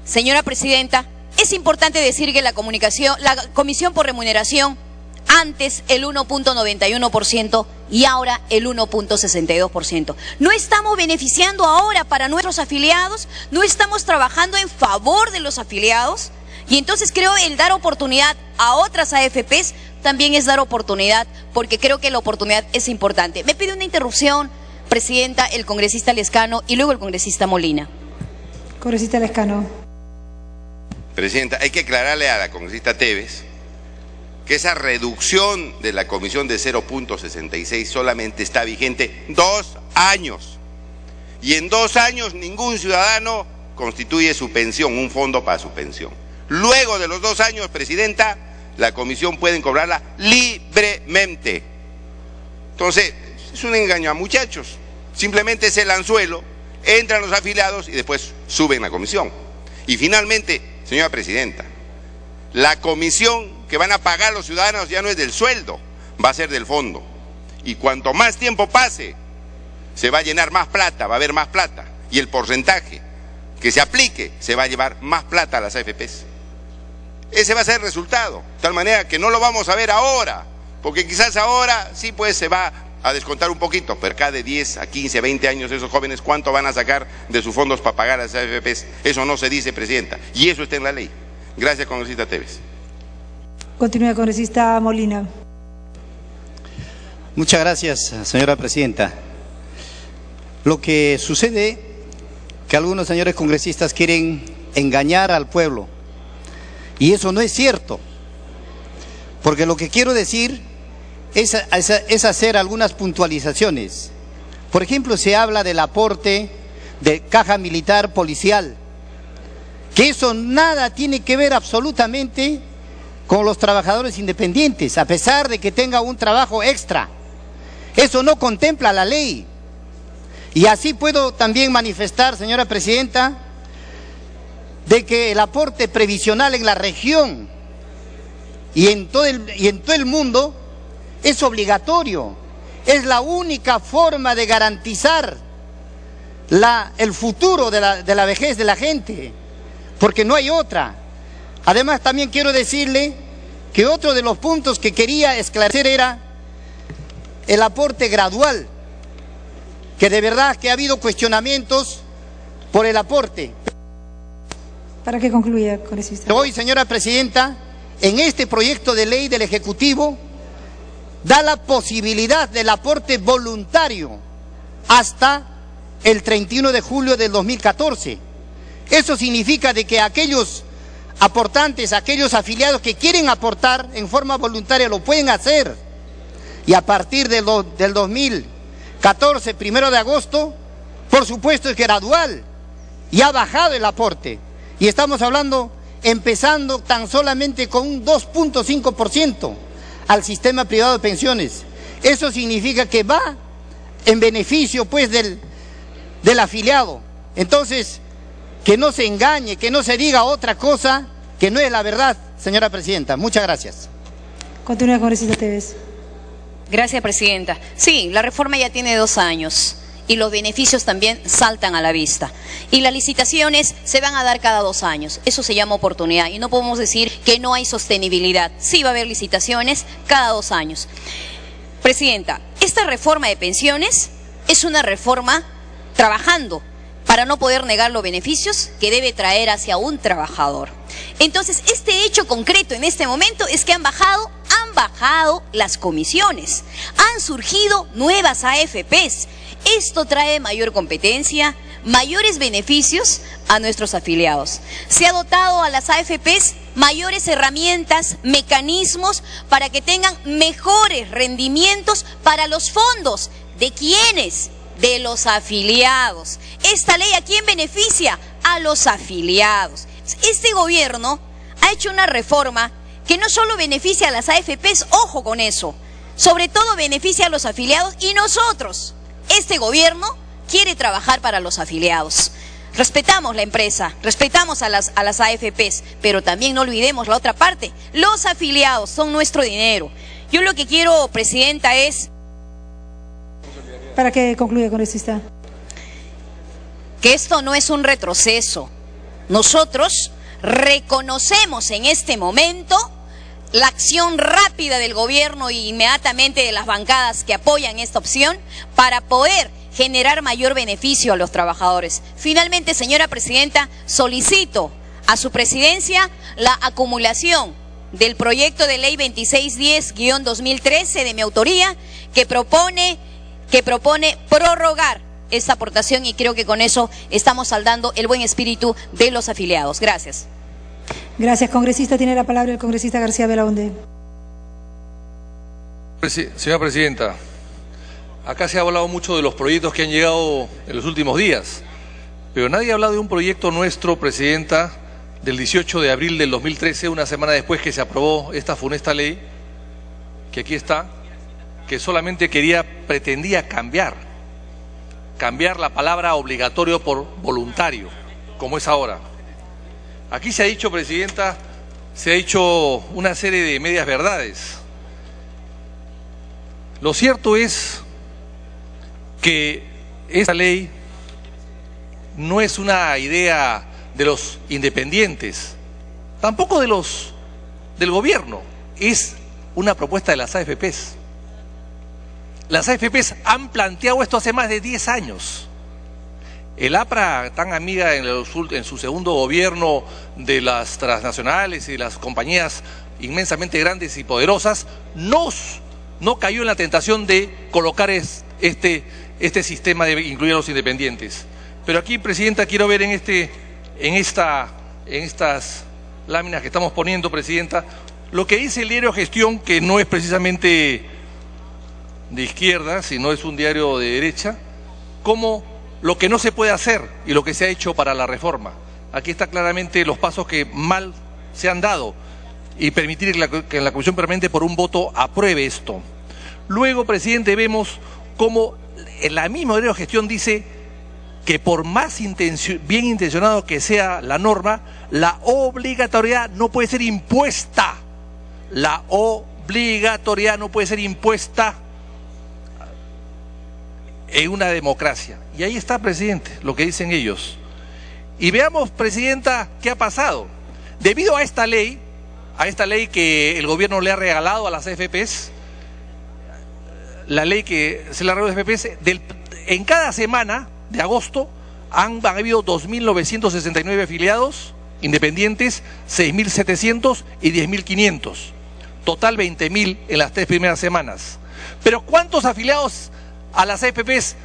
señora presidenta, es importante decir que la comisión por remuneración, antes el 1.91% y ahora el 1.62%. No estamos beneficiando ahora para nuestros afiliados, no estamos trabajando en favor de los afiliados, y entonces creo el dar oportunidad a otras AFPs también es dar oportunidad, porque creo que la oportunidad es importante. Me pide una interrupción, presidenta, el congresista Lescano y luego el congresista Molina. Congresista Lescano. Presidenta, hay que aclararle a la congresista Tevez que esa reducción de la comisión de 0.66 solamente está vigente 2 años. Y en 2 años ningún ciudadano constituye su pensión, un fondo para su pensión. Luego de los 2 años, presidenta, la comisión pueden cobrarla libremente. Entonces, es un engaño a muchachos. Simplemente es el anzuelo, entran los afiliados y después suben la comisión. Y finalmente, señora presidenta, la comisión que van a pagar los ciudadanos ya no es del sueldo, va a ser del fondo. Y cuanto más tiempo pase, se va a llenar más plata, va a haber más plata. Y el porcentaje que se aplique se va a llevar más plata a las AFPs. Ese va a ser el resultado. De tal manera que no lo vamos a ver ahora, porque quizás ahora sí pues se va a descontar un poquito, pero cada de 10 a 15, 20 años esos jóvenes, ¿cuánto van a sacar de sus fondos para pagar a las AFPs? Eso no se dice, presidenta, y eso está en la ley. Gracias, congresista Tevez. Continúa, congresista Molina. Muchas gracias, señora presidenta. Lo que sucede que algunos señores congresistas quieren engañar al pueblo, y eso no es cierto, porque lo que quiero decir es hacer algunas puntualizaciones. Por ejemplo, se habla del aporte de caja militar policial, que eso nada tiene que ver absolutamente con los trabajadores independientes, a pesar de que tenga un trabajo extra. Eso no contempla la ley. Y así puedo también manifestar, señora presidenta, de que el aporte previsional en la región y en todo el mundo es obligatorio. Es la única forma de garantizar el futuro de la vejez de la gente, porque no hay otra. Además, también quiero decirle que otro de los puntos que quería esclarecer era el aporte gradual, que de verdad que ha habido cuestionamientos por el aporte. Para que concluya, congresista. Hoy, señora presidenta, en este proyecto de ley del Ejecutivo, da la posibilidad del aporte voluntario hasta el 31 de julio del 2014. Eso significa de que aquellos aportantes, aquellos afiliados que quieren aportar en forma voluntaria lo pueden hacer. Y a partir del 2014, 1 de agosto, por supuesto es gradual y ha bajado el aporte. Y estamos hablando, empezando tan solamente con un 2.5% al sistema privado de pensiones. Eso significa que va en beneficio pues del afiliado. Entonces, que no se engañe, que no se diga otra cosa que no es la verdad, señora presidenta. Muchas gracias. Continúa, congresista Tevez. Gracias, presidenta. Sí, la reforma ya tiene 2 años y los beneficios también saltan a la vista. Y las licitaciones se van a dar cada 2 años. Eso se llama oportunidad y no podemos decir que no hay sostenibilidad. Sí va a haber licitaciones cada 2 años. Presidenta, esta reforma de pensiones es una reforma trabajando para no poder negar los beneficios que debe traer hacia un trabajador. Entonces, este hecho concreto en este momento es que han bajado bajado las comisiones, han surgido nuevas AFPs. Esto trae mayor competencia, mayores beneficios a nuestros afiliados. Se ha dotado a las AFPs mayores herramientas, mecanismos para que tengan mejores rendimientos para los fondos. ¿De quiénes? De los afiliados. ¿Esta ley a quién beneficia? A los afiliados. Este gobierno ha hecho una reforma que no solo beneficia a las AFPs, ojo con eso, sobre todo beneficia a los afiliados, y nosotros, este gobierno, quiere trabajar para los afiliados. Respetamos la empresa, respetamos a las AFPs, pero también no olvidemos la otra parte. Los afiliados son nuestro dinero. Yo lo que quiero, Presidenta, es... Para que concluya, congresista. Que esto no es un retroceso. Nosotros reconocemos en este momento la acción rápida del gobierno e inmediatamente de las bancadas que apoyan esta opción para poder generar mayor beneficio a los trabajadores. Finalmente, señora Presidenta, solicito a su presidencia la acumulación del proyecto de ley 2610-2013 de mi autoría que propone prorrogar esta aportación, y creo que con eso estamos saldando el buen espíritu de los afiliados. Gracias. Gracias, congresista. Tiene la palabra el congresista García Belaunde. Señora Presidenta, acá se ha hablado mucho de los proyectos que han llegado en los últimos días, pero nadie ha hablado de un proyecto nuestro, Presidenta, del 18 de abril del 2013, una semana después que se aprobó esta funesta ley, que aquí está, que solamente pretendía cambiar la palabra obligatorio por voluntario, como es ahora. Aquí se ha dicho, Presidenta, se ha dicho una serie de medias verdades. Lo cierto es que esta ley no es una idea de los independientes, tampoco del gobierno, es una propuesta de las AFPs. Las AFPs han planteado esto hace más de 10 años. El APRA, tan amiga en su segundo gobierno de las transnacionales y de las compañías inmensamente grandes y poderosas, no cayó en la tentación de colocar este sistema de incluir a los independientes. Pero aquí, Presidenta, quiero ver en estas láminas que estamos poniendo, Presidenta, lo que dice el diario Gestión, que no es precisamente de izquierda, sino es un diario de derecha, como lo que no se puede hacer y lo que se ha hecho para la reforma. Aquí está claramente los pasos que mal se han dado y permitir que la Comisión Permanente por un voto apruebe esto. Luego, Presidente, vemos cómo la misma diario de Gestión dice que por más bien intencionado que sea la norma, la obligatoriedad no puede ser impuesta. La obligatoriedad no puede ser impuesta en una democracia. Y ahí está, Presidente, lo que dicen ellos. Y veamos, Presidenta, qué ha pasado. Debido a esta ley que el gobierno le ha regalado a las AFPs, la ley que se le ha regalado a las AFPs, en cada semana de agosto han habido 2.969 afiliados independientes, 6.700 y 10.500. Total 20.000 en las 3 primeras semanas. Pero ¿cuántos afiliados a las AFPs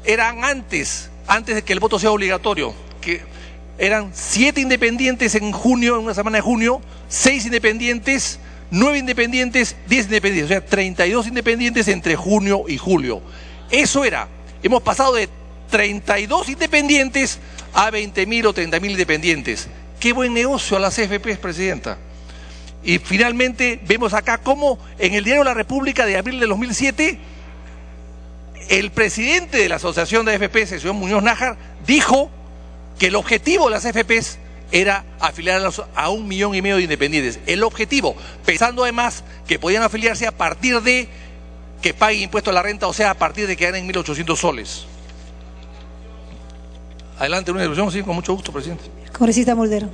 eran antes de que el voto sea obligatorio? Que eran 7 independientes en junio, en una semana de junio, 6 independientes, 9 independientes, 10 independientes, o sea, 32 independientes entre junio y julio. Eso era. Hemos pasado de 32 independientes a 20.000 o 30.000 independientes. Qué buen negocio a las AFPs, Presidenta. Y finalmente vemos acá cómo en el diario La República de abril de 2007, el presidente de la Asociación de AFPs, el señor Muñoz Nájar, dijo que el objetivo de las AFPs era afiliar a 1,5 millones de independientes. El objetivo, pensando además que podían afiliarse a partir de que paguen impuesto a la renta, o sea, a partir de que ganen 1.800 soles. Adelante, una discusión, sí, con mucho gusto, Presidente. Congresista Moldero.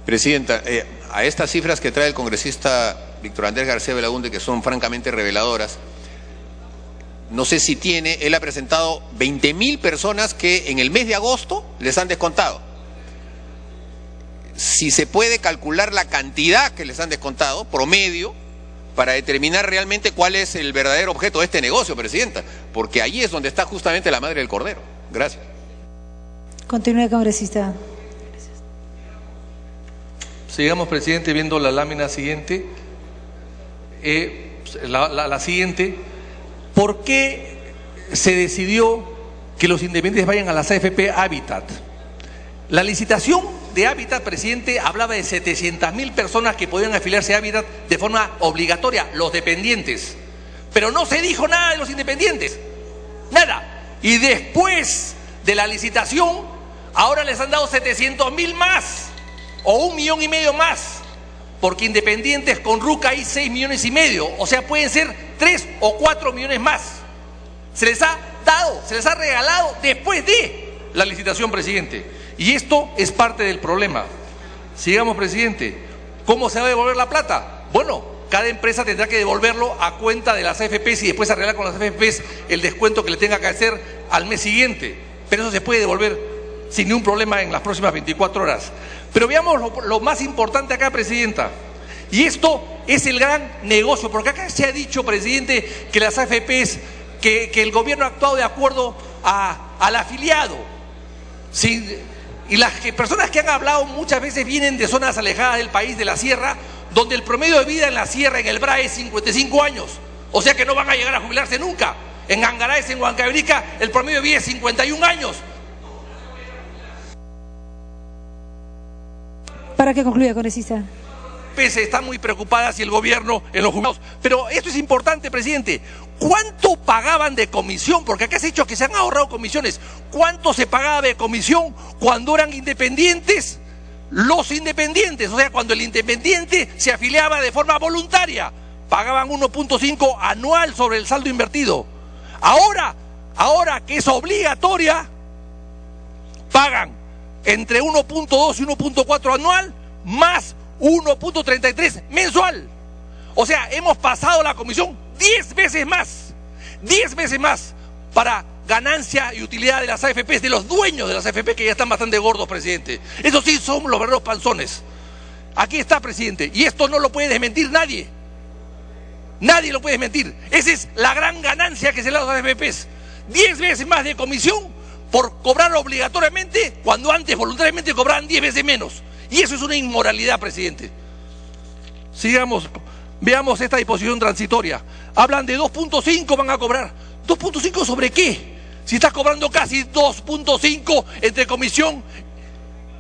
Presidenta, a estas cifras que trae el congresista Víctor Andrés García Belaunde, que son francamente reveladoras, no sé si tiene, él ha presentado 20.000 personas que en el mes de agosto les han descontado. Si se puede calcular la cantidad que les han descontado, promedio, para determinar realmente cuál es el verdadero objeto de este negocio, Presidenta, porque ahí es donde está justamente la madre del cordero. Gracias. Continúe, congresista. Sigamos, presidente, viendo la lámina siguiente. La siguiente. ¿Por qué se decidió que los independientes vayan a las AFP Hábitat? La licitación de Hábitat, presidente, hablaba de 700.000 personas que podían afiliarse a Hábitat de forma obligatoria, los dependientes. Pero no se dijo nada de los independientes. Nada. Y después de la licitación, ahora les han dado 700.000 más, o 1,5 millones más, porque independientes con RUC hay 6,5 millones, o sea, pueden ser 3 o 4 millones más. Se les ha dado, se les ha regalado después de la licitación, presidente. Y esto es parte del problema. Sigamos, presidente. ¿Cómo se va a devolver la plata? Bueno, cada empresa tendrá que devolverlo a cuenta de las AFPs y después arreglar con las AFPs el descuento que le tenga que hacer al mes siguiente. Pero eso se puede devolver sin ningún problema en las próximas 24 horas. Pero veamos lo más importante acá, presidenta. Y esto es el gran negocio, porque acá se ha dicho, presidente, que las AFPs, que el gobierno ha actuado de acuerdo al afiliado. Sí, y las personas que han hablado muchas veces vienen de zonas alejadas del país, de la sierra, donde el promedio de vida en la sierra, en el BRA, es 55 años. O sea que no van a llegar a jubilarse nunca. En Angaraes, en Huancabrica, el promedio de vida es 51 años. Para que concluya, congresista. Están muy preocupadas y el gobierno en los jubilados. Pero esto es importante, presidente. ¿Cuánto pagaban de comisión? Porque acá se ha dicho que se han ahorrado comisiones. ¿Cuánto se pagaba de comisión cuando eran independientes? Los independientes, o sea, cuando el independiente se afiliaba de forma voluntaria, pagaban 1.5 anual sobre el saldo invertido. Ahora que es obligatoria, pagan entre 1.2 y 1.4 anual, más 1.33 mensual. O sea, hemos pasado la comisión 10 veces más. 10 veces más para ganancia y utilidad de las AFPs, de los dueños de las AFP, que ya están bastante gordos, presidente. Esos sí son los verdaderos panzones. Aquí está, presidente, y esto no lo puede desmentir nadie. Nadie lo puede desmentir. Esa es la gran ganancia que se le da a las AFPs. 10 veces más de comisión por cobrar obligatoriamente, cuando antes voluntariamente cobraban 10 veces menos. Y eso es una inmoralidad, presidente. Sigamos, veamos esta disposición transitoria. Hablan de 2.5 van a cobrar. ¿2.5 sobre qué? Si estás cobrando casi 2.5 entre comisión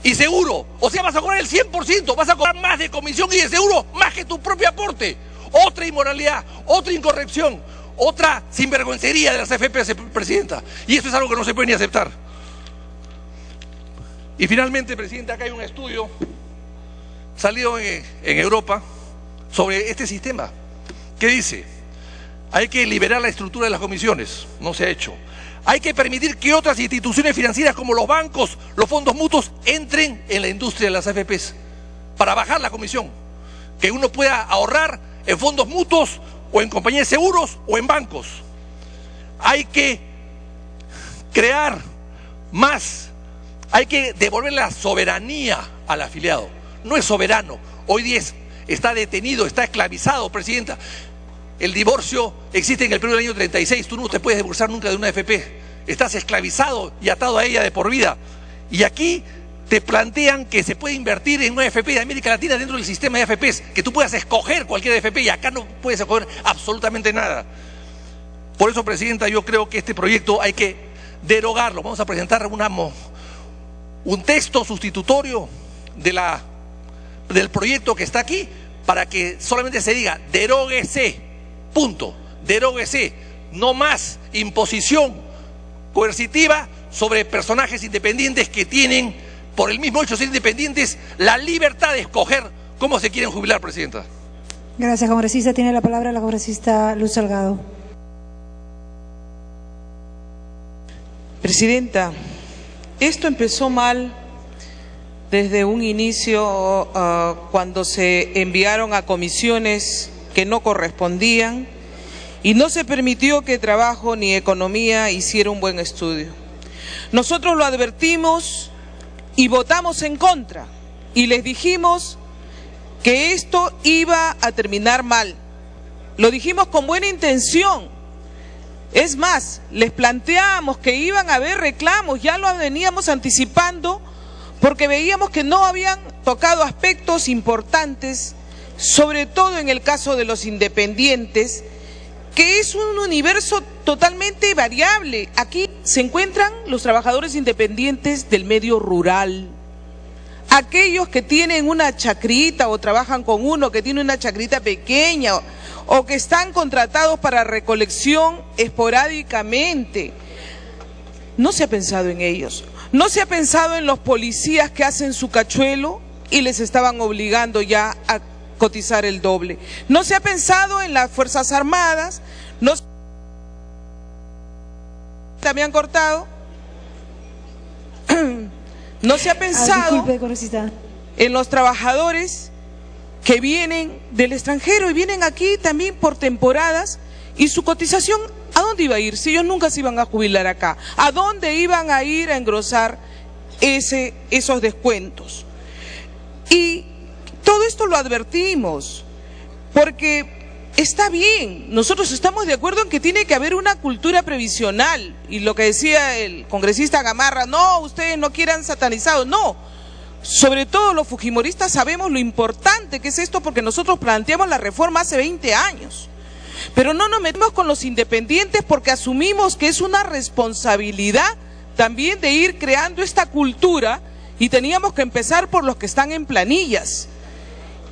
y seguro. O sea, vas a cobrar el 100%, vas a cobrar más de comisión y de seguro, más que tu propio aporte. Otra inmoralidad, otra incorrección, otra sinvergüencería de las AFP, presidenta. Y esto es algo que no se puede ni aceptar. Y finalmente, presidenta, acá hay un estudio salido en Europa sobre este sistema, que dice: hay que liberar la estructura de las comisiones, no se ha hecho. Hay que permitir que otras instituciones financieras como los bancos, los fondos mutuos, entren en la industria de las AFPs para bajar la comisión. Que uno pueda ahorrar en fondos mutuos o en compañías de seguros o en bancos. Hay que crear más, hay que devolver la soberanía al afiliado. No es soberano, hoy día está detenido, está esclavizado, presidenta. El divorcio existe en el periodo del año 36, tú no te puedes divorciar nunca de una AFP, estás esclavizado y atado a ella de por vida. Y aquí te plantean que se puede invertir en una AFP de América Latina dentro del sistema de AFPs, que tú puedas escoger cualquier AFP y acá no puedes escoger absolutamente nada. Por eso, presidenta, yo creo que este proyecto hay que derogarlo. Vamos a presentar un texto sustitutorio del proyecto que está aquí, para que solamente se diga deróguese, punto, deróguese, no más imposición coercitiva sobre personajes independientes que tienen, por el mismo hecho de ser independientes, la libertad de escoger cómo se quieren jubilar, presidenta. Gracias, congresista. Tiene la palabra la congresista Luz Salgado. Presidenta, esto empezó mal desde un inicio, cuando se enviaron a comisiones que no correspondían, y no se permitió que Trabajo ni Economía hiciera un buen estudio. Nosotros lo advertimos y votamos en contra y les dijimos que esto iba a terminar mal. Lo dijimos con buena intención. Es más, les planteamos que iban a haber reclamos, ya lo veníamos anticipando porque veíamos que no habían tocado aspectos importantes, sobre todo en el caso de los independientes, que es un universo totalmente variable. Aquí se encuentran los trabajadores independientes del medio rural, aquellos que tienen una chacrita o trabajan con uno que tiene una chacrita pequeña o que están contratados para recolección esporádicamente. No se ha pensado en ellos, no se ha pensado en los policías que hacen su cachuelo y les estaban obligando ya a cotizar el doble. No se ha pensado en las Fuerzas Armadas, no me han cortado. No se ha pensado en los trabajadores que vienen del extranjero y vienen aquí también por temporadas y su cotización, ¿a dónde iba a ir? Si ellos nunca se iban a jubilar acá, ¿a dónde iban a ir a engrosar esos descuentos? Y todo esto lo advertimos, porque está bien, nosotros estamos de acuerdo en que tiene que haber una cultura previsional, y lo que decía el congresista Gamarra, no, ustedes no quieran satanizados, no, sobre todo los fujimoristas sabemos lo importante que es esto, porque nosotros planteamos la reforma hace 20 años, pero no nos metemos con los independientes porque asumimos que es una responsabilidad también de ir creando esta cultura, y teníamos que empezar por los que están en planillas.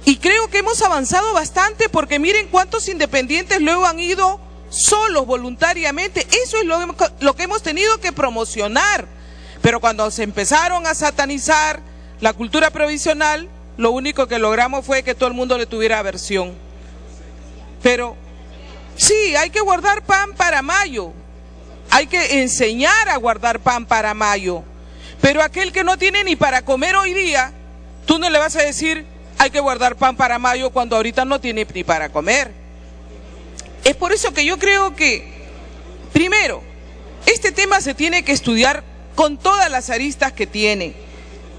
Y creo que hemos avanzado bastante porque miren cuántos independientes luego han ido solos voluntariamente. Eso es lo que hemos tenido que promocionar. Pero cuando se empezaron a satanizar la cultura provisional, lo único que logramos fue que todo el mundo le tuviera aversión. Pero sí, hay que guardar pan para mayo. Hay que enseñar a guardar pan para mayo. Pero aquel que no tiene ni para comer hoy día, tú no le vas a decir hay que guardar pan para mayo cuando ahorita no tiene ni para comer. Es por eso que yo creo que, primero, este tema se tiene que estudiar con todas las aristas que tiene.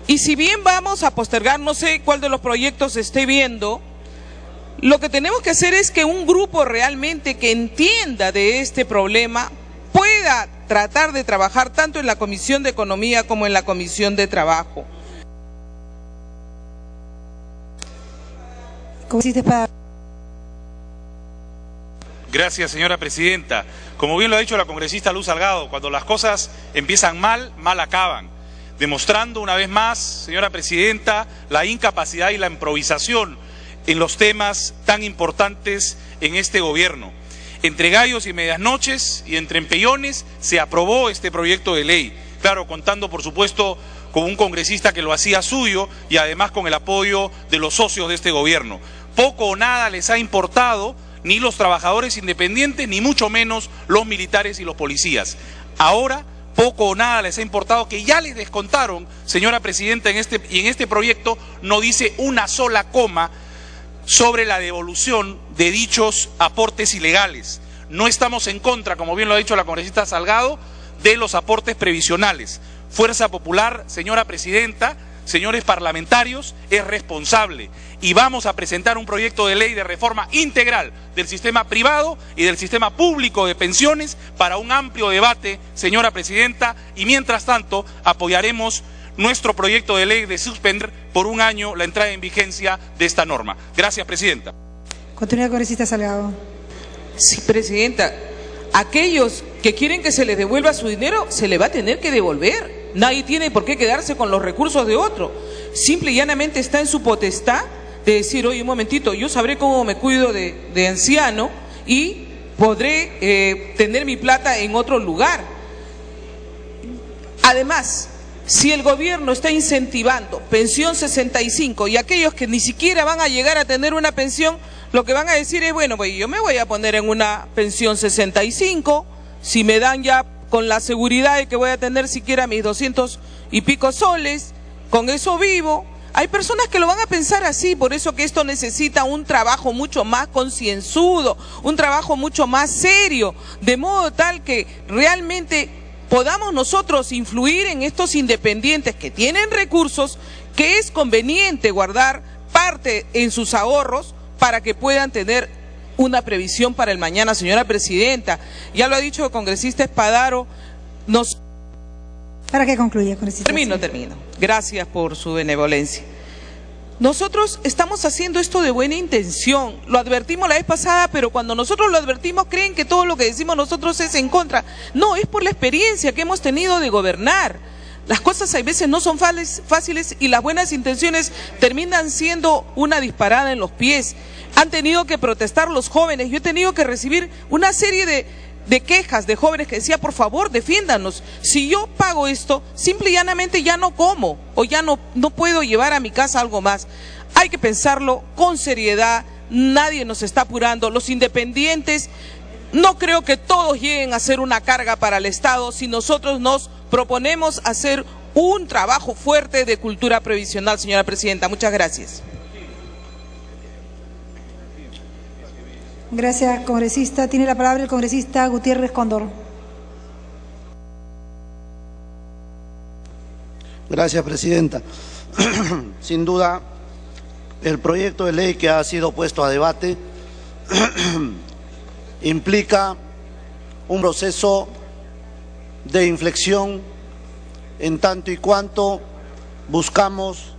Y si bien vamos a postergar, no sé cuál de los proyectos esté viendo, lo que tenemos que hacer es que un grupo realmente que entienda de este problema pueda tratar de trabajar tanto en la Comisión de Economía como en la Comisión de Trabajo. Gracias, señora presidenta. Como bien lo ha dicho la congresista Luz Salgado, cuando las cosas empiezan mal, mal acaban. Demostrando una vez más, señora presidenta, la incapacidad y la improvisación en los temas tan importantes en este gobierno. Entre gallos y medias noches y entre empellones se aprobó este proyecto de ley. Claro, contando por supuesto con un congresista que lo hacía suyo y además con el apoyo de los socios de este gobierno. Poco o nada les ha importado ni los trabajadores independientes, ni mucho menos los militares y los policías. Ahora, poco o nada les ha importado que ya les descontaron, señora presidenta, en este proyecto no dice una sola coma sobre la devolución de dichos aportes ilegales. No estamos en contra, como bien lo ha dicho la congresista Salgado, de los aportes previsionales. Fuerza Popular, señora presidenta, señores parlamentarios, es responsable y vamos a presentar un proyecto de ley de reforma integral del sistema privado y del sistema público de pensiones para un amplio debate, señora presidenta, y mientras tanto apoyaremos nuestro proyecto de ley de suspender por un año la entrada en vigencia de esta norma. Gracias, presidenta. Continúa, congresista Salgado. Sí, presidenta, aquellos que quieren que se les devuelva su dinero, se le va a tener que devolver. Nadie tiene por qué quedarse con los recursos de otro. Simple y llanamente está en su potestad de decir, oye, un momentito, yo sabré cómo me cuido de anciano y podré tener mi plata en otro lugar. Además, si el gobierno está incentivando pensión 65 y aquellos que ni siquiera van a llegar a tener una pensión, lo que van a decir es, bueno, pues yo me voy a poner en una pensión 65, si me dan ya con la seguridad de que voy a tener siquiera mis 200 y pico soles, con eso vivo. Hay personas que lo van a pensar así, por eso que esto necesita un trabajo mucho más concienzudo, un trabajo mucho más serio, de modo tal que realmente podamos nosotros influir en estos independientes que tienen recursos, que es conveniente guardar parte en sus ahorros para que puedan tener una previsión para el mañana. Señora Presidenta, ya lo ha dicho el congresista Espadaro, ¿Para qué concluye, congresista? Termino. Gracias por su benevolencia. Nosotros estamos haciendo esto de buena intención, lo advertimos la vez pasada, pero cuando nosotros lo advertimos creen que todo lo que decimos nosotros es en contra. No, es por la experiencia que hemos tenido de gobernar. Las cosas a veces no son fáciles y las buenas intenciones terminan siendo una disparada en los pies. Han tenido que protestar los jóvenes, yo he tenido que recibir una serie de quejas de jóvenes que decían, por favor, defiéndanos. Si yo pago esto, simple y llanamente ya no como o ya no puedo llevar a mi casa algo más. Hay que pensarlo con seriedad, nadie nos está apurando. Los independientes, no creo que todos lleguen a ser una carga para el Estado si nosotros nos proponemos hacer un trabajo fuerte de cultura previsional, señora Presidenta. Muchas gracias. Gracias, congresista. Tiene la palabra el congresista Gutiérrez Cóndor. Gracias, presidenta. Sin duda, el proyecto de ley que ha sido puesto a debate implica un proceso de inflexión en tanto y cuanto buscamos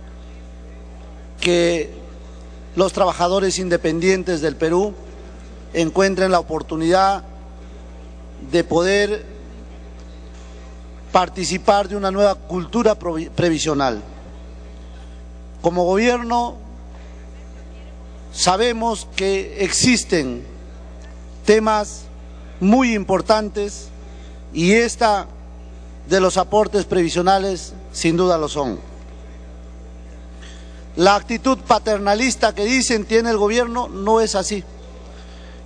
que los trabajadores independientes del Perú encuentren la oportunidad de poder participar de una nueva cultura previsional. Como gobierno sabemos que existen temas muy importantes y esta de los aportes previsionales sin duda lo son. La actitud paternalista que dicen tiene el gobierno no es así.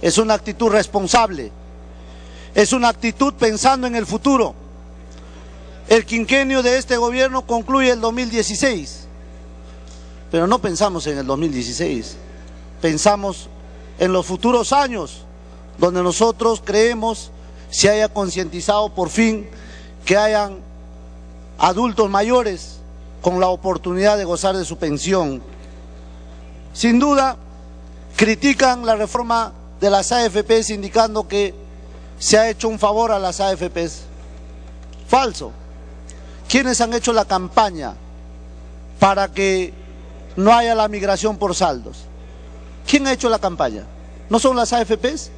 Es una actitud responsable, es una actitud pensando en el futuro. El quinquenio de este gobierno concluye el 2016, pero no pensamos en el 2016, pensamos en los futuros años, donde nosotros creemos se haya concientizado por fin que hayan adultos mayores con la oportunidad de gozar de su pensión. Sin duda, critican la reforma de las AFPs indicando que se ha hecho un favor a las AFPs. Falso. ¿Quiénes han hecho la campaña para que no haya la migración por saldos? ¿Quién ha hecho la campaña? ¿No son las AFPs?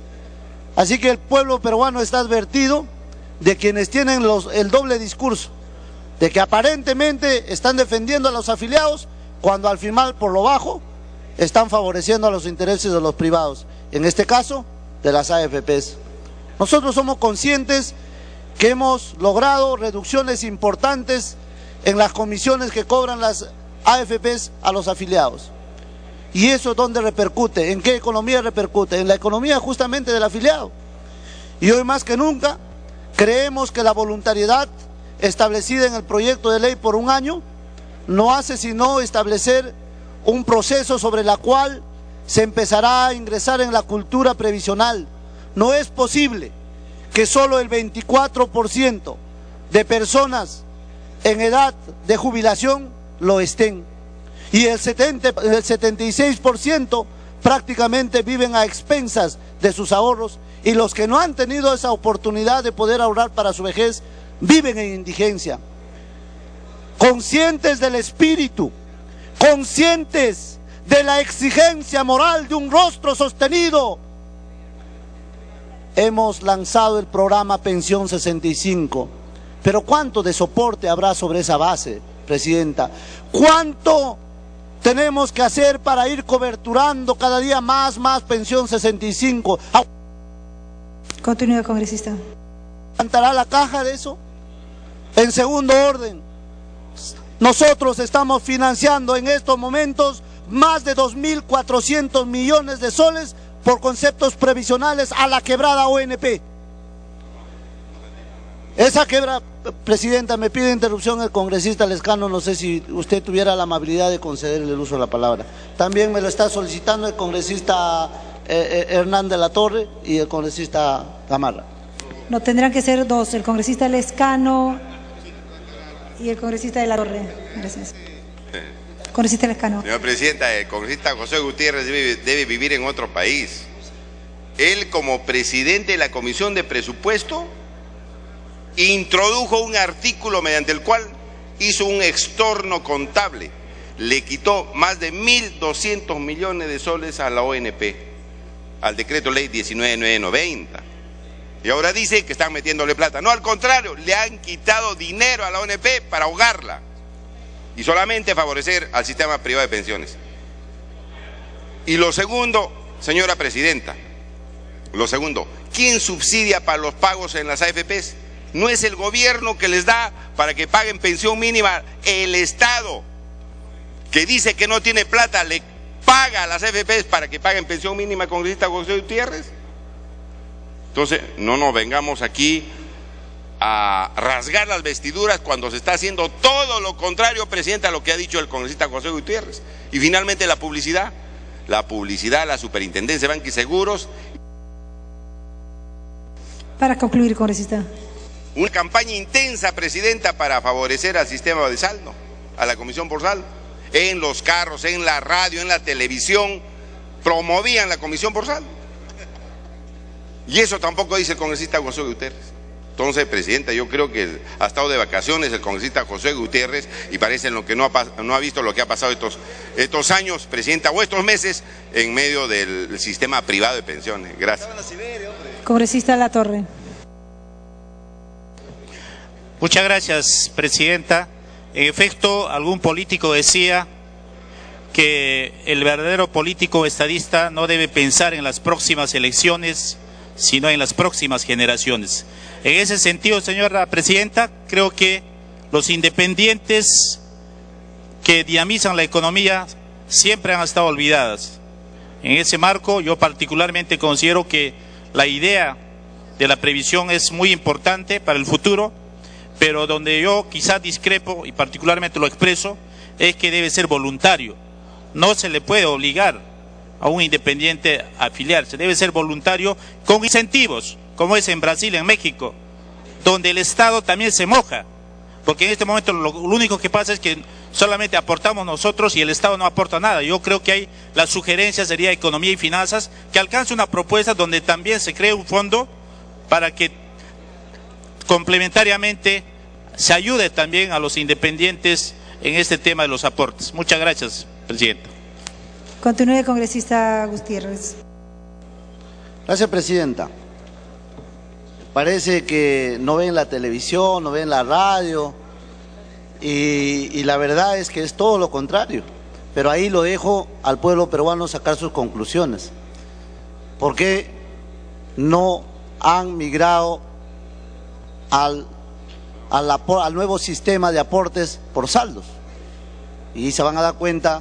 Así que el pueblo peruano está advertido de quienes tienen el doble discurso, de que aparentemente están defendiendo a los afiliados, cuando al final por lo bajo están favoreciendo a los intereses de los privados, en este caso de las AFPs. Nosotros somos conscientes que hemos logrado reducciones importantes en las comisiones que cobran las AFPs a los afiliados. ¿Y eso dónde repercute? ¿En qué economía repercute? En la economía justamente del afiliado. Y hoy más que nunca creemos que la voluntariedad establecida en el proyecto de ley por un año no hace sino establecer un proceso sobre la cual se empezará a ingresar en la cultura previsional. No es posible que solo el 24% de personas en edad de jubilación lo estén y el 76% prácticamente viven a expensas de sus ahorros, y los que no han tenido esa oportunidad de poder ahorrar para su vejez viven en indigencia. Conscientes del espíritu, conscientes de la exigencia moral de un rostro sostenido, hemos lanzado el programa Pensión 65. Pero ¿cuánto de soporte habrá sobre esa base, Presidenta? ¿Cuánto tenemos que hacer para ir coberturando cada día más Pensión 65? Continúe, congresista. ¿Levantará la caja de eso? En segundo orden, nosotros estamos financiando en estos momentos más de 2.400 millones de soles por conceptos previsionales a la quebrada ONP. Esa quebra, presidenta, me pide interrupción el congresista Lescano, no sé si usted tuviera la amabilidad de concederle el uso de la palabra. También me lo está solicitando el congresista Hernán de la Torre y el congresista Gamarra. No, tendrán que ser dos, el congresista Lescano y el congresista de la Torre. Gracias. Congresista Lescano. Señora presidenta, el congresista José Gutiérrez debe vivir en otro país. Él, como presidente de la Comisión de Presupuesto, introdujo un artículo mediante el cual hizo un extorno contable. Le quitó más de 1.200 millones de soles a la ONP, al decreto ley 19.990. Y ahora dice que están metiéndole plata. No, al contrario, le han quitado dinero a la ONP para ahogarla y solamente favorecer al sistema privado de pensiones. Y lo segundo, señora presidenta, lo segundo, ¿quién subsidia para los pagos en las AFPs? No es el gobierno que les da para que paguen pensión mínima, el Estado, que dice que no tiene plata, le paga a las AFPs para que paguen pensión mínima, congresista José Gutiérrez. Entonces, no nos vengamos aquí a rasgar las vestiduras cuando se está haciendo todo lo contrario, presidenta, a lo que ha dicho el congresista José Gutiérrez. Y finalmente la publicidad, la superintendencia de Banca y Seguros. Para concluir, congresista. Una campaña intensa, presidenta, para favorecer al sistema de saldo, a la Comisión por Saldo. En los carros, en la radio, en la televisión, promovían la Comisión por Saldo. Y eso tampoco dice el congresista José Gutiérrez. Entonces, presidenta, yo creo que ha estado de vacaciones el congresista José Gutiérrez y parece en lo que no ha visto lo que ha pasado estos años, presidenta, o estos meses en medio del sistema privado de pensiones. Gracias. Congresista La Torre. Muchas gracias, presidenta. En efecto, algún político decía que el verdadero político estadista no debe pensar en las próximas elecciones, sino en las próximas generaciones. En ese sentido, señora presidenta, creo que los independientes que dinamizan la economía siempre han estado olvidadas. En ese marco, yo particularmente considero que la idea de la previsión es muy importante para el futuro, pero donde yo quizás discrepo, y particularmente lo expreso, es que debe ser voluntario. No se le puede obligar a un independiente a afiliarse, debe ser voluntario con incentivos, como es en Brasil, en México, donde el Estado también se moja, porque en este momento lo único que pasa es que solamente aportamos nosotros y el Estado no aporta nada. Yo creo que la sugerencia sería Economía y Finanzas, que alcance una propuesta donde también se cree un fondo para que complementariamente se ayude también a los independientes en este tema de los aportes. Muchas gracias, presidenta. Continúe, congresista Gutiérrez. Gracias, presidenta. Parece que no ven la televisión, no ven la radio, y la verdad es que es todo lo contrario. Pero ahí lo dejo al pueblo peruano sacar sus conclusiones. ¿Por qué no han migrado al nuevo sistema de aportes por saldos? Y se van a dar cuenta